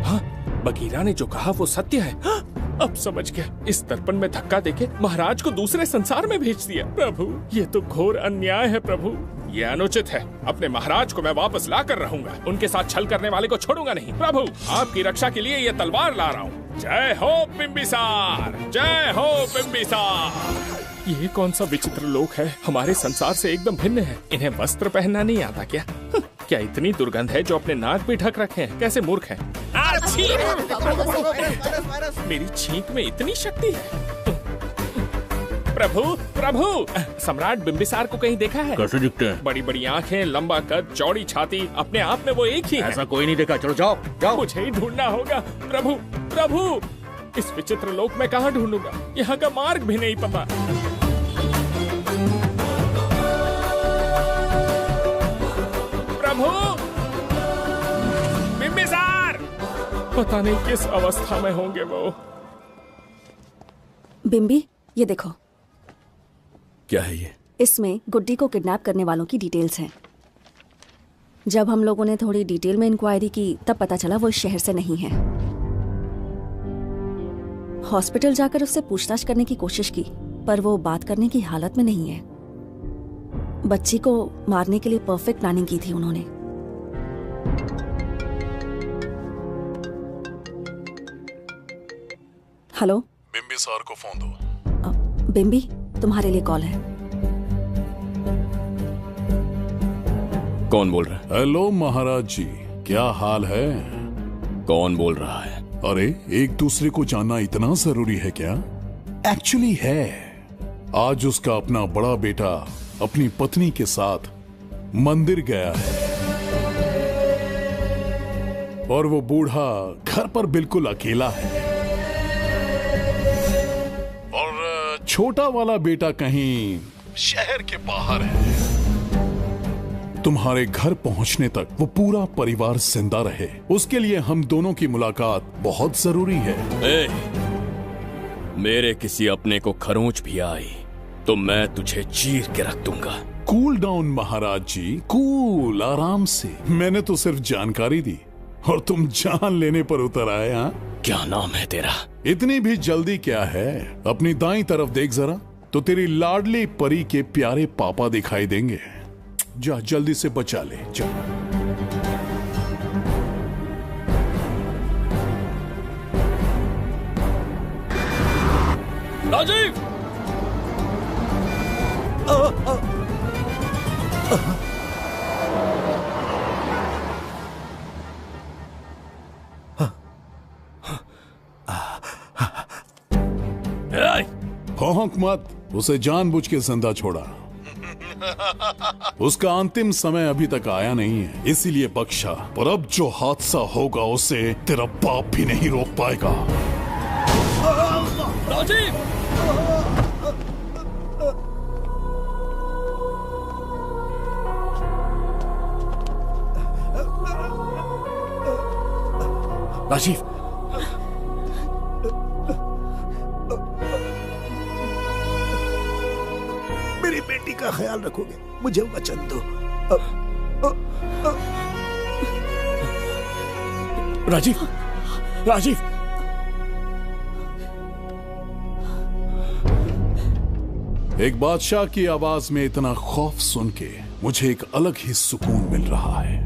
हाँ, बगीरा ने जो कहा वो सत्य है। हाँ, अब समझ गया। इस दर्पण में धक्का देके महाराज को दूसरे संसार में भेज दिया। प्रभु, ये तो घोर अन्याय है प्रभु, ये अनुचित है। अपने महाराज को मैं वापस ला कर रहूंगा, उनके साथ छल करने वाले को छोड़ूंगा नहीं। प्रभु, आपकी रक्षा के लिए ये तलवार ला रहा हूँ। जय हो बिंबिसार, जय हो बिंबिसार। ये कौन सा विचित्र लोक है, हमारे संसार से एकदम भिन्न है। इन्हें वस्त्र पहनना नहीं आता क्या? क्या इतनी दुर्गंध है जो अपने नाक भी ढक रखे हैं? कैसे मूर्ख हैं। मेरी छींक में इतनी शक्ति है। प्रभु, प्रभु, सम्राट बिंबिसार को कहीं देखा है? कैसे दिखते हैं? बड़ी बड़ी आंखें, लंबा कद, चौड़ी छाती, अपने आप में वो एक ही है। ऐसा कोई नहीं देखा। चलो जाओ जाओ। मुझे ही ढूंढना होगा। प्रभु, प्रभु, इस विचित्र लोक में कहाँ ढूंढूंगा? यहाँ का मार्ग भी नहीं पता। प्रभु, बिंबिसार, पता नहीं किस अवस्था में होंगे वो। बिंबी, ये देखो। क्या है ये? इसमें गुड्डी को किडनैप करने वालों की डिटेल्स हैं। जब हम लोगों ने थोड़ी डिटेल में इंक्वायरी की तब पता चला वो इस शहर से नहीं है। हॉस्पिटल जाकर उससे पूछताछ करने की कोशिश की पर वो बात करने की हालत में नहीं है। बच्ची को मारने के लिए परफेक्ट प्लानिंग की थी उन्होंने। हेलो, बिंबिसार को फोन दो। बिंबी, तुम्हारे लिए कॉल है। कौन बोल रहा है? हेलो महाराज जी, क्या हाल है? कौन बोल रहा है? अरे, एक दूसरे को जानना इतना जरूरी है क्या? एक्चुअली है। आज उसका अपना बड़ा बेटा अपनी पत्नी के साथ मंदिर गया है और वो बूढ़ा घर पर बिल्कुल अकेला है और छोटा वाला बेटा कहीं शहर के बाहर है। तुम्हारे घर पहुंचने तक वो पूरा परिवार जिंदा रहे, उसके लिए हम दोनों की मुलाकात बहुत जरूरी है। मेरे किसी अपने को खरोंच भी आई तो मैं तुझे चीर के रख दूंगा। कूल डाउन महाराज जी, कूल, आराम से। मैंने तो सिर्फ जानकारी दी और तुम जान लेने पर उतर आए। हाँ, क्या नाम है तेरा? इतनी भी जल्दी क्या है? अपनी दाईं तरफ देख जरा तो तेरी लाडली परी के प्यारे पापा दिखाई देंगे। जा, जल्दी से बचा ले, जा। राजीव! भौंक मत, उसे जानबूझ के जिंदा छोड़ा। उसका अंतिम समय अभी तक आया नहीं है, इसीलिए बख्शा। पर अब जो हादसा होगा उसे तेरा बाप भी नहीं रोक पाएगा। राजीव! राजीव, मेरी बेटी का ख्याल रखोगे? मुझे वचन दो। राजीव, राजीव, एक बादशाह की आवाज में इतना खौफ सुन के मुझे एक अलग ही सुकून मिल रहा है।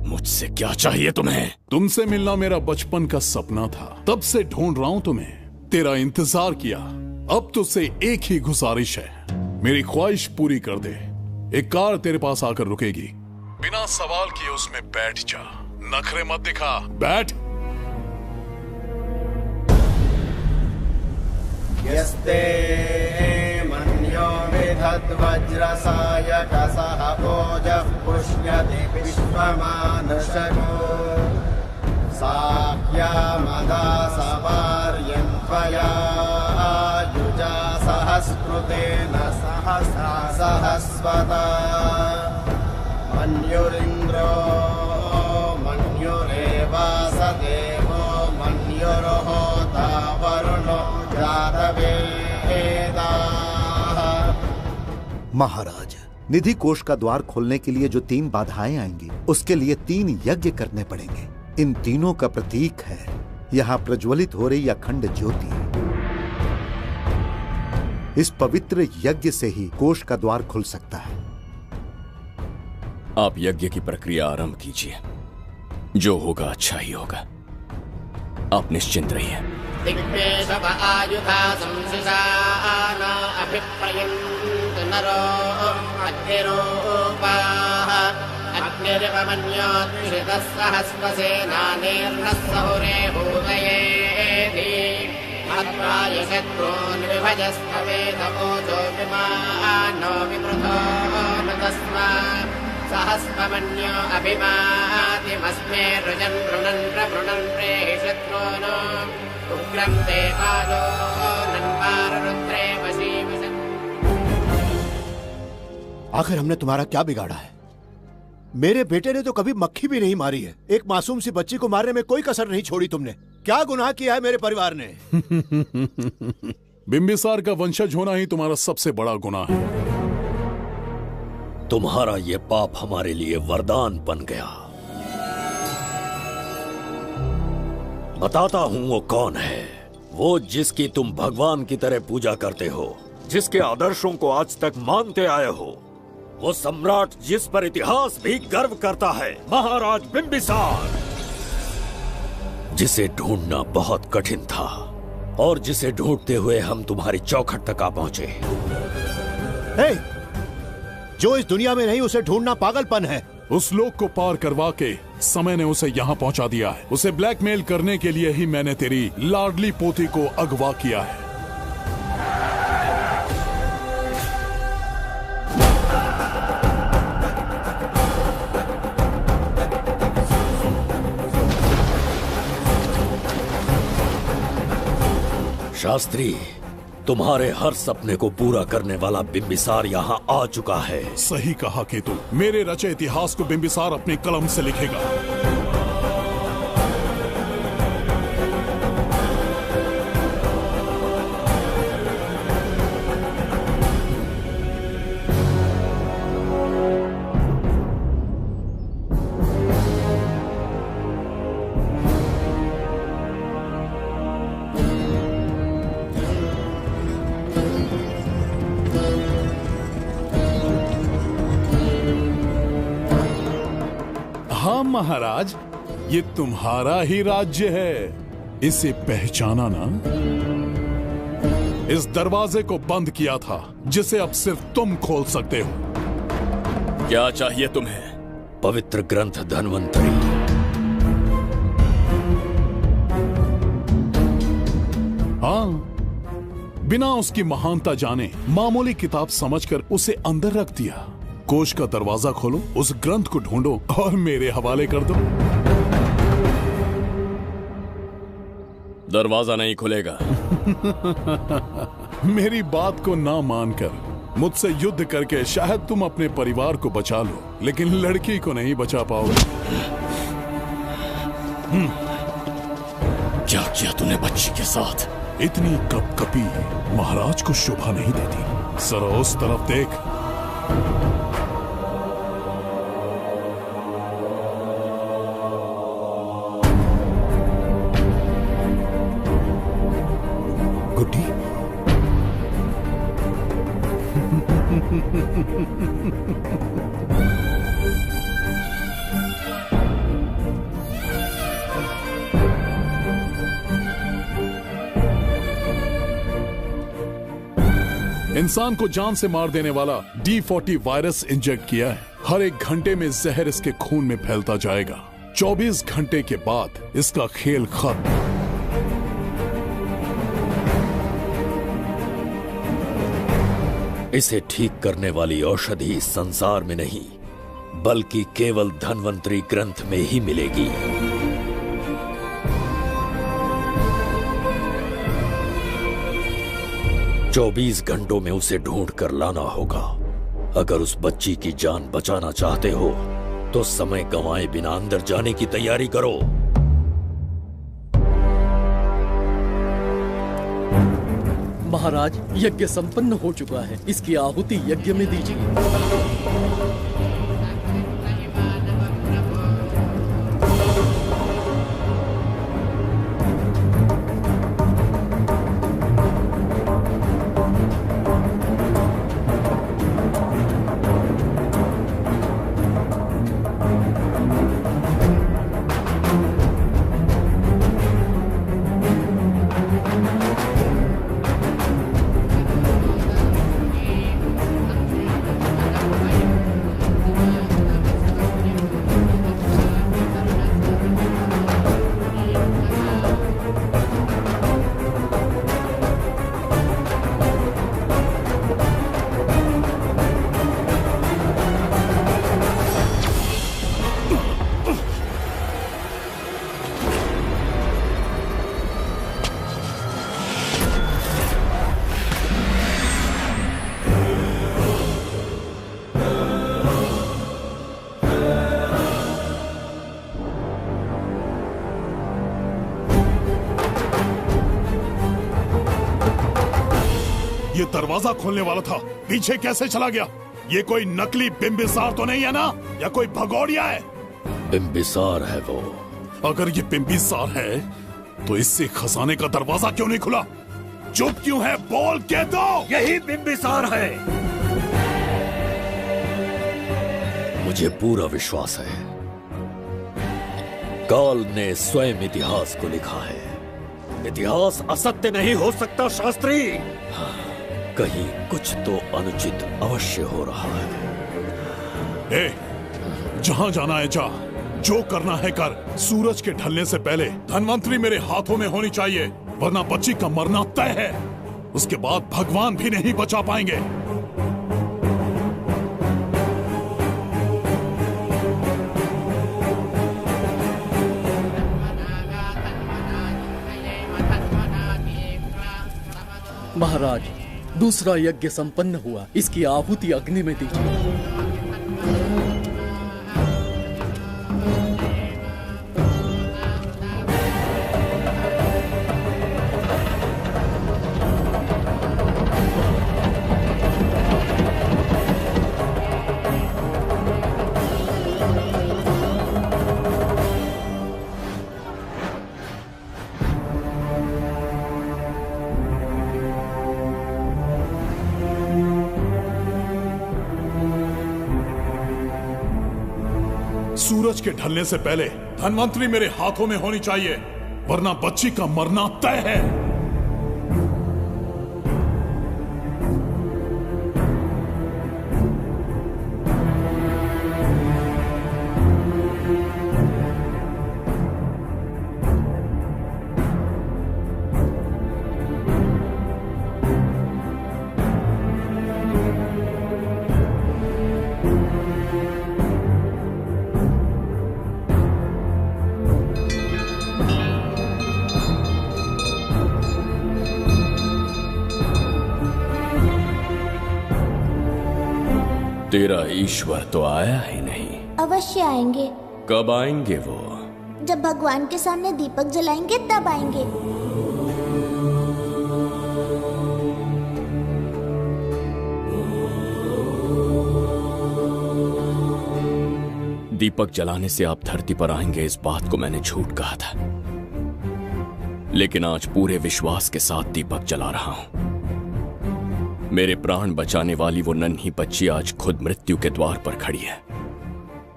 मुझसे क्या चाहिए तुम्हें? तुमसे मिलना मेरा बचपन का सपना था, तब से ढूंढ रहा हूं तुम्हें, तेरा इंतजार किया। अब तुझसे एक ही गुजारिश है, मेरी ख्वाहिश पूरी कर दे। एक कार तेरे पास आकर रुकेगी, बिना सवाल किए उसमें बैठ जा, नखरे मत दिखा, बैठ। यस्ते मन्यो विधद्वज्रसायकसः ओजः पुष्यति विश्वमानशको साख्यामदासवार्यं त्वया युजा सहस्कृतेन सहसा सहस्वता मन्युरिन्द्रो मन्युरेवास देवो मन्युर्होता वरुणो महाराज, निधि कोष का द्वार खोलने के लिए जो 3 बाधाएं आएंगी, उसके लिए 3 यज्ञ करने पड़ेंगे। इन तीनों का प्रतीक है यहाँ प्रज्वलित हो रही अखंड ज्योति। इस पवित्र यज्ञ से ही कोष का द्वार खुल सकता है। आप यज्ञ की प्रक्रिया आरंभ कीजिए, जो होगा अच्छा ही होगा। आप निश्चिंत रहिए। दिग्वेशव आयुधा संशिषान अभिप्रयन्त नरो अग्निरूपाः अग्निरिव मन्योत्क्षितः सहस्रसेनानेर्नः सहुरे भूतयेति हत्वाय शत्रून् विभजस्त्वमेतमोजो विमानो विवृतो न तस्मात् सहस्रमन्यो अभिमातिमस्मे रुजन् रुणन् प्रवृणन् प्रेहि शत्रून् उग्रं ते आदो नन्वारुद्रे वशीवसन्। आखिर हमने तुम्हारा क्या बिगाड़ा है? मेरे बेटे ने तो कभी मक्खी भी नहीं मारी है। एक मासूम सी बच्ची को मारने में कोई कसर नहीं छोड़ी तुमने। क्या गुनाह किया है मेरे परिवार ने? बिंबिसार का वंशज होना ही तुम्हारा सबसे बड़ा गुनाह है। तुम्हारा ये पाप हमारे लिए वरदान बन गया। बताता हूं वो कौन है, वो जिसकी तुम भगवान की तरह पूजा करते हो, जिसके आदर्शों को आज तक मानते आए हो, वो सम्राट जिस पर इतिहास भी गर्व करता है, महाराज बिंबिसार, जिसे ढूंढना बहुत कठिन था और जिसे ढूंढते हुए हम तुम्हारी चौखट तक आ पहुंचे। जो इस दुनिया में नहीं उसे ढूंढना पागलपन है। उस लोक को पार करवा के समय ने उसे यहाँ पहुँचा दिया है। उसे ब्लैकमेल करने के लिए ही मैंने तेरी लाडली पोती को अगवा किया है। शास्त्री, तुम्हारे हर सपने को पूरा करने वाला बिंबिसार यहाँ आ चुका है। सही कहा केतु, मेरे रचे इतिहास को बिंबिसार अपनी कलम से लिखेगा। हाँ महाराज, ये तुम्हारा ही राज्य है, इसे पहचाना ना? इस दरवाजे को बंद किया था जिसे अब सिर्फ तुम खोल सकते हो। क्या चाहिए तुम्हें? पवित्र ग्रंथ धन्वंतरी। हाँ, बिना उसकी महानता जाने मामूली किताब समझकर उसे अंदर रख दिया। कोष का दरवाजा खोलो, उस ग्रंथ को ढूंढो और मेरे हवाले कर दो। दरवाजा नहीं खुलेगा। मेरी बात को ना मानकर मुझसे युद्ध करके शायद तुम अपने परिवार को बचा लो, लेकिन लड़की को नहीं बचा पाओगे। क्या किया तूने बच्ची के साथ? इतनी कपकपी महाराज को शोभा नहीं देती। जरा उस तरफ देख। इंसान को जान से मार देने वाला D40 वायरस इंजेक्ट किया है। हर 1 घंटे में जहर इसके खून में फैलता जाएगा। 24 घंटे के बाद इसका खेल खत्म। इसे ठीक करने वाली औषधि संसार में नहीं, बल्कि केवल धन्वंतरी ग्रंथ में ही मिलेगी। चौबीस घंटों में उसे ढूंढ कर लाना होगा। अगर उस बच्ची की जान बचाना चाहते हो तो समय गंवाए बिना अंदर जाने की तैयारी करो। महाराज, यज्ञ संपन्न हो चुका है। इसकी आहुति यज्ञ में दीजिए। ये दरवाजा खोलने वाला था, पीछे कैसे चला गया? ये कोई नकली बिंबिसार तो नहीं है ना, या कोई भगोड़िया है? बिंबिसार है वो। अगर ये बिंबिसार है तो इससे खजाने का दरवाजा क्यों नहीं खुला? चुप क्यों है? बोल के दो। यही बिंबिसार है। मुझे पूरा विश्वास है। काल ने स्वयं इतिहास को लिखा है। इतिहास असत्य नहीं हो सकता शास्त्री। कहीं कुछ तो अनुचित अवश्य हो रहा है। ए, जहां जाना है जा, जो करना है कर। सूरज के ढलने से पहले धन्वंतरी मेरे हाथों में होनी चाहिए, वरना बच्ची का मरना तय है। उसके बाद भगवान भी नहीं बचा पाएंगे। महाराज, दूसरा यज्ञ संपन्न हुआ। इसकी आहुति अग्नि में दीजिए। सूरज के ढलने से पहले धन्वंतरी मेरे हाथों में होनी चाहिए, वरना बच्ची का मरना तय है। तेरा ईश्वर तो आया ही नहीं। अवश्य आएंगे। कब आएंगे वो? जब भगवान के सामने दीपक जलाएंगे तब आएंगे। दीपक जलाने से आप धरती पर आएंगे, इस बात को मैंने झूठ कहा था, लेकिन आज पूरे विश्वास के साथ दीपक जला रहा हूं। मेरे प्राण बचाने वाली वो नन्ही बच्ची आज खुद मृत्यु के द्वार पर खड़ी है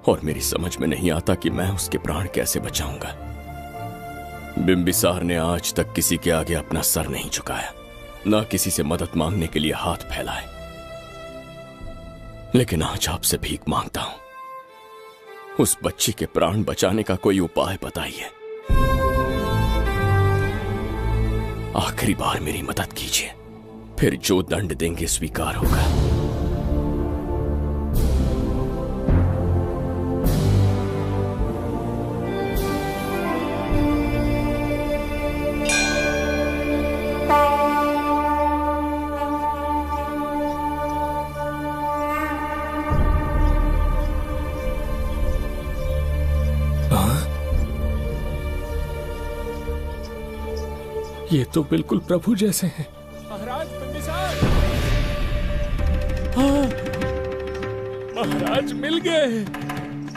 और मेरी समझ में नहीं आता कि मैं उसके प्राण कैसे बचाऊंगा। बिंबिसार ने आज तक किसी के आगे अपना सर नहीं झुकाया, ना किसी से मदद मांगने के लिए हाथ फैलाए। लेकिन आज आपसे भीख मांगता हूं, उस बच्ची के प्राण बचाने का कोई उपाय बताइए। आखिरी बार मेरी मदद कीजिए, फिर जो दंड देंगे स्वीकार होगा। ये तो बिल्कुल प्रभु जैसे हैं। महाराज बिंबिसार! हाँ, महाराज मिल गए।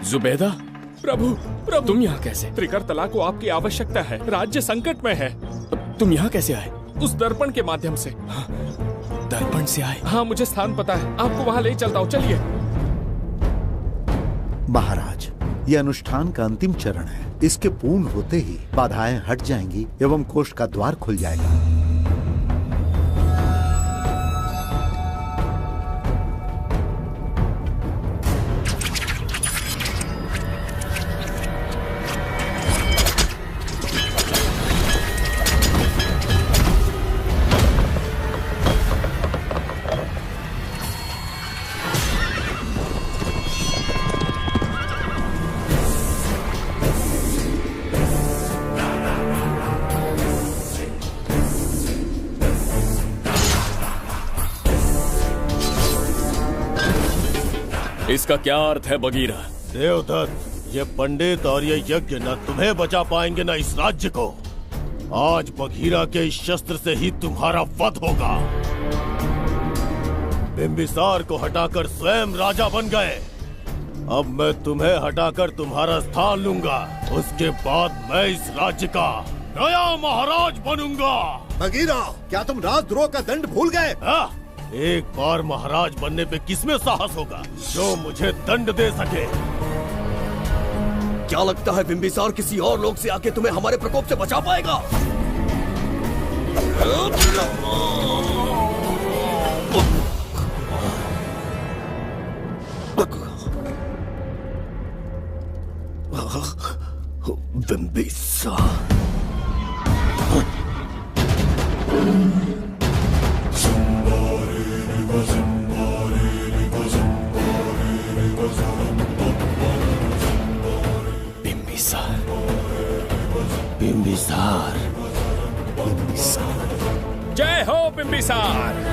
जुबैदा, प्रभु प्रभु तुम यहाँ कैसे? त्रिकर्तला को आपकी आवश्यकता है, राज्य संकट में है। तुम यहाँ कैसे आए? उस दर्पण के माध्यम से। हाँ, दर्पण से आए? हाँ, मुझे स्थान पता है, आपको वहाँ ले चलता हूँ, चलिए। महाराज, ये अनुष्ठान का अंतिम चरण है। इसके पूर्ण होते ही बाधाएं हट जाएंगी एवं कोष्ठ का द्वार खुल जाएगा। इसका क्या अर्थ है बगीरा? देवदत्त, ये पंडित और ये यज्ञ न तुम्हें बचा पाएंगे न इस राज्य को। आज बगीरा के इस शस्त्र से ही तुम्हारा वध होगा। बिंबिसार को हटाकर स्वयं राजा बन गए, अब मैं तुम्हें हटाकर तुम्हारा स्थान लूंगा। उसके बाद मैं इस राज्य का नया महाराज बनूंगा। बगीरा, क्या तुम राजद्रोह का दंड भूल गए? एक बार महाराज बनने पे किसमें साहस होगा जो मुझे दंड दे सके? क्या लगता है बिंबिसार किसी और लोग से आके तुम्हें हमारे प्रकोप से बचा पाएगा? बिंबिसार बिंबिसार, जय हो बिंबिसार।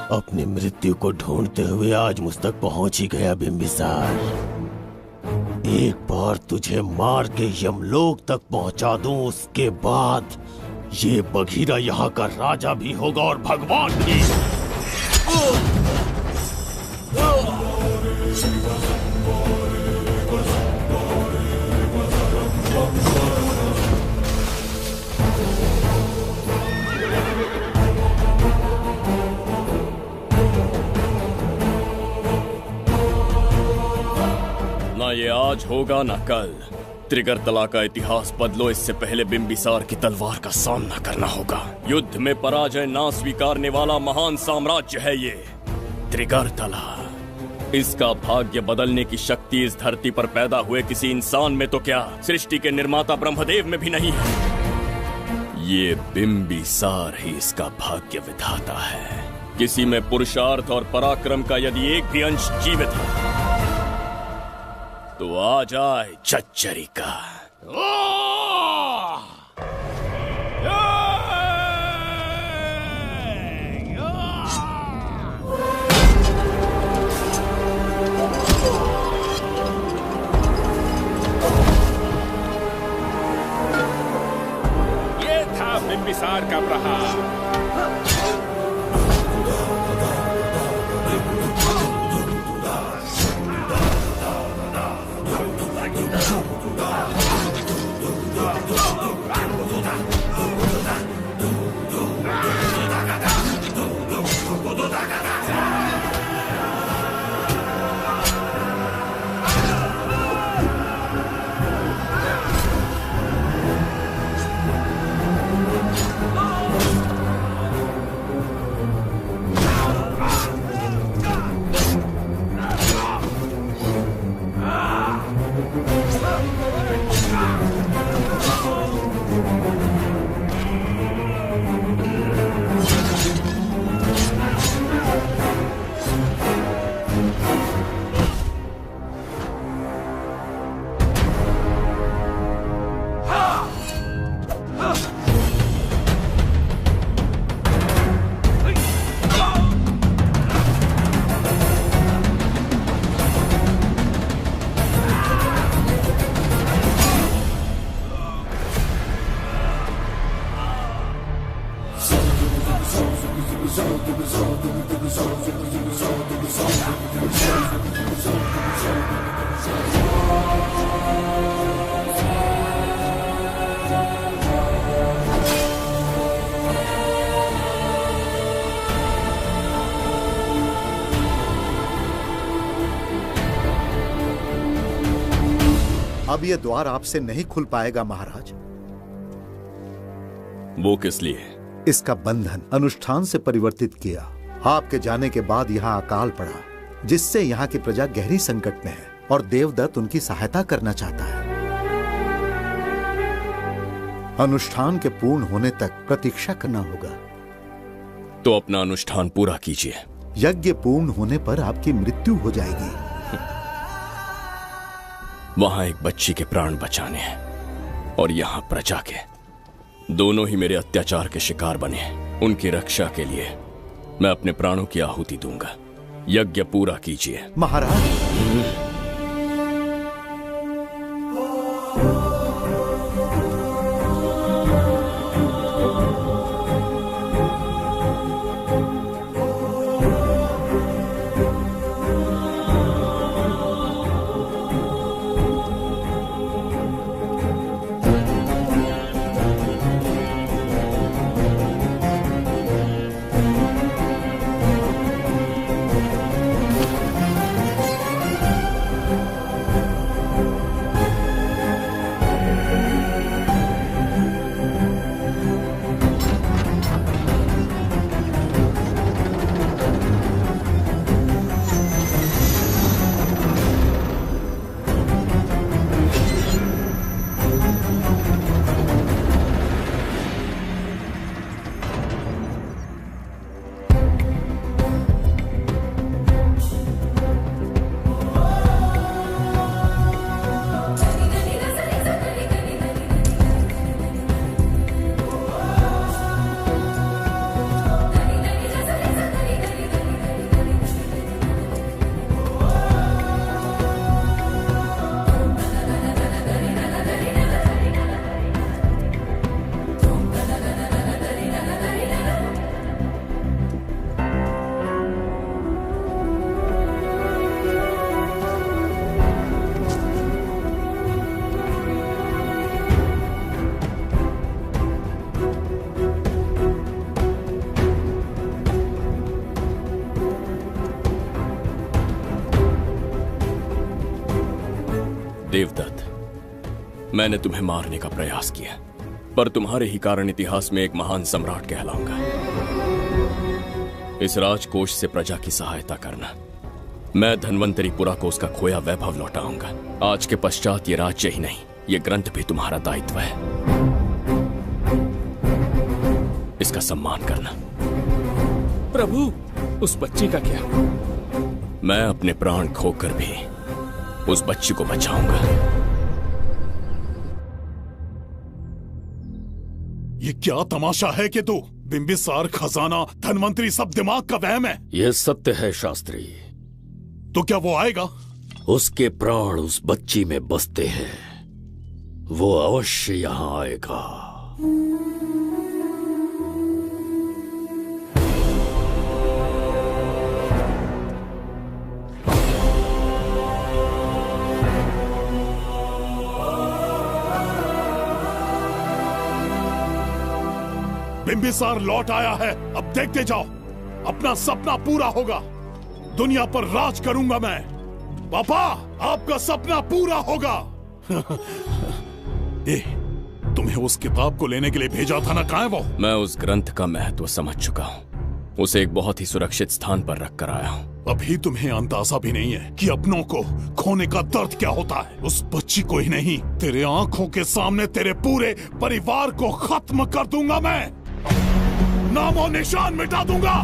अपनी मृत्यु को ढूंढते हुए आज मुझ तक पहुंच ही गया बिंबिसार। एक बार तुझे मार के यमलोक तक पहुंचा दूं, उसके बाद ये बघीरा यहाँ का राजा भी होगा और भगवान भी। ना ये आज होगा ना कल। त्रिगर्तला का इतिहास बदलो, इससे पहले बिंबिसार की तलवार का सामना करना होगा। युद्ध में पराजय ना स्वीकारने वाला महान साम्राज्य है ये त्रिगर्तला। इसका भाग्य बदलने की शक्ति इस धरती पर पैदा हुए किसी इंसान में तो क्या, सृष्टि के निर्माता ब्रह्मदेव में भी नहीं है। ये बिंबिसार ही इसका भाग्य विधाता है। किसी में पुरुषार्थ और पराक्रम का यदि एक भी अंश जीवित है तो आ जाए चच्चरी का। अब ये द्वार आपसे नहीं खुल पाएगा महाराज। वो किस लिए? इसका बंधन अनुष्ठान से परिवर्तित किया। आपके जाने के बाद यहाँ अकाल पड़ा, जिससे यहाँ की प्रजा गहरी संकट में है और देवदत्त उनकी सहायता करना चाहता है। अनुष्ठान के पूर्ण होने तक प्रतीक्षा करना होगा। तो अपना अनुष्ठान पूरा कीजिए। यज्ञ पूर्ण होने पर आपकी मृत्यु हो जाएगी। वहां एक बच्ची के प्राण बचाने हैं और यहां प्रजा के। दोनों ही मेरे अत्याचार के शिकार बने हैं। उनकी रक्षा के लिए मैं अपने प्राणों की आहुति दूंगा। यज्ञ पूरा कीजिए महाराज। देवदत्त, मैंने तुम्हें मारने का प्रयास किया, पर तुम्हारे ही कारण इतिहास में एक महान सम्राट कहलाऊंगा। इस राजकोष से प्रजा की सहायता करना। मैं धन्वंतरीपुरा को उसका खोया वैभव लौटाऊंगा। आज के पश्चात ये राज्य ही नहीं, ये ग्रंथ भी तुम्हारा दायित्व है। इसका सम्मान करना। प्रभु, उस बच्ची का क्या? मैं अपने प्राण खोकर भी उस बच्ची को बचाऊंगा। ये क्या तमाशा है कि तू बिंबिसार, खजाना, धनवंतरी सब दिमाग का वहम है? यह सत्य है शास्त्री। तो क्या वो आएगा? उसके प्राण उस बच्ची में बसते हैं, वो अवश्य यहां आएगा। बिंबिसार लौट आया है, अब देखते जाओ, अपना सपना पूरा होगा। दुनिया पर राज करूंगा मैं। पापा, आपका सपना पूरा होगा। तुम्हें उस किताब को लेने के लिए भेजा था ना, कहाँ है वो? मैं उस ग्रंथ का महत्व समझ चुका हूँ। उसे एक बहुत ही सुरक्षित स्थान पर रख कर आया हूँ। अभी तुम्हें अंदाजा भी नहीं है कि अपनों को खोने का दर्द क्या होता है। उस बच्ची को ही नहीं, तेरे आंखों के सामने तेरे पूरे परिवार को खत्म कर दूंगा मैं। नामो निशान मिटा दूंगा।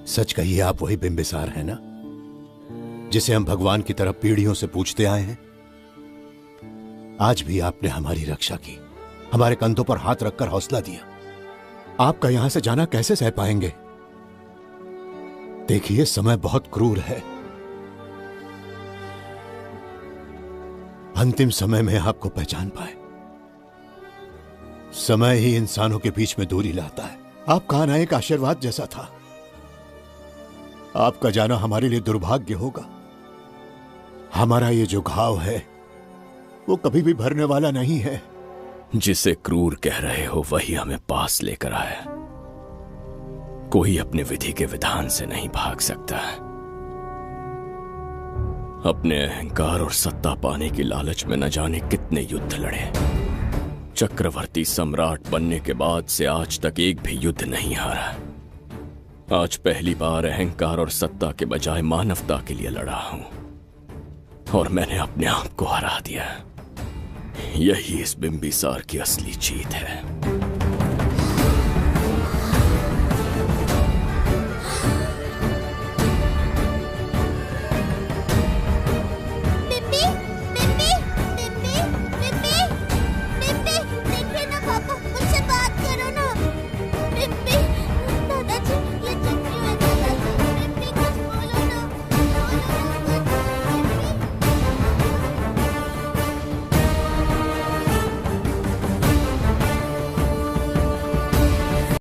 सच कहिए, आप वही बिंबिसार हैं ना, जिसे हम भगवान की तरफ पीढ़ियों से पूछते आए हैं। आज भी आपने हमारी रक्षा की, हमारे कंधों पर हाथ रखकर हौसला दिया। आपका यहां से जाना कैसे सह पाएंगे? देखिए, समय बहुत क्रूर है। अंतिम समय में आपको पहचान पाए। समय ही इंसानों के बीच में दूरी लाता है। आपका आना एक आशीर्वाद जैसा था। आपका जाना हमारे लिए दुर्भाग्य होगा। हमारा ये जो घाव है वो कभी भी भरने वाला नहीं है। जिसे क्रूर कह रहे हो वही हमें पास लेकर आया। कोई अपने विधि के विधान से नहीं भाग सकता। अपने अहंकार और सत्ता पाने की लालच में न जाने कितने युद्ध लड़े। चक्रवर्ती सम्राट बनने के बाद से आज तक एक भी युद्ध नहीं हारा। आज पहली बार अहंकार और सत्ता के बजाय मानवता के लिए लड़ा हूं, और मैंने अपने आप को हरा दिया। यही इस बिंबिसार की असली जीत है।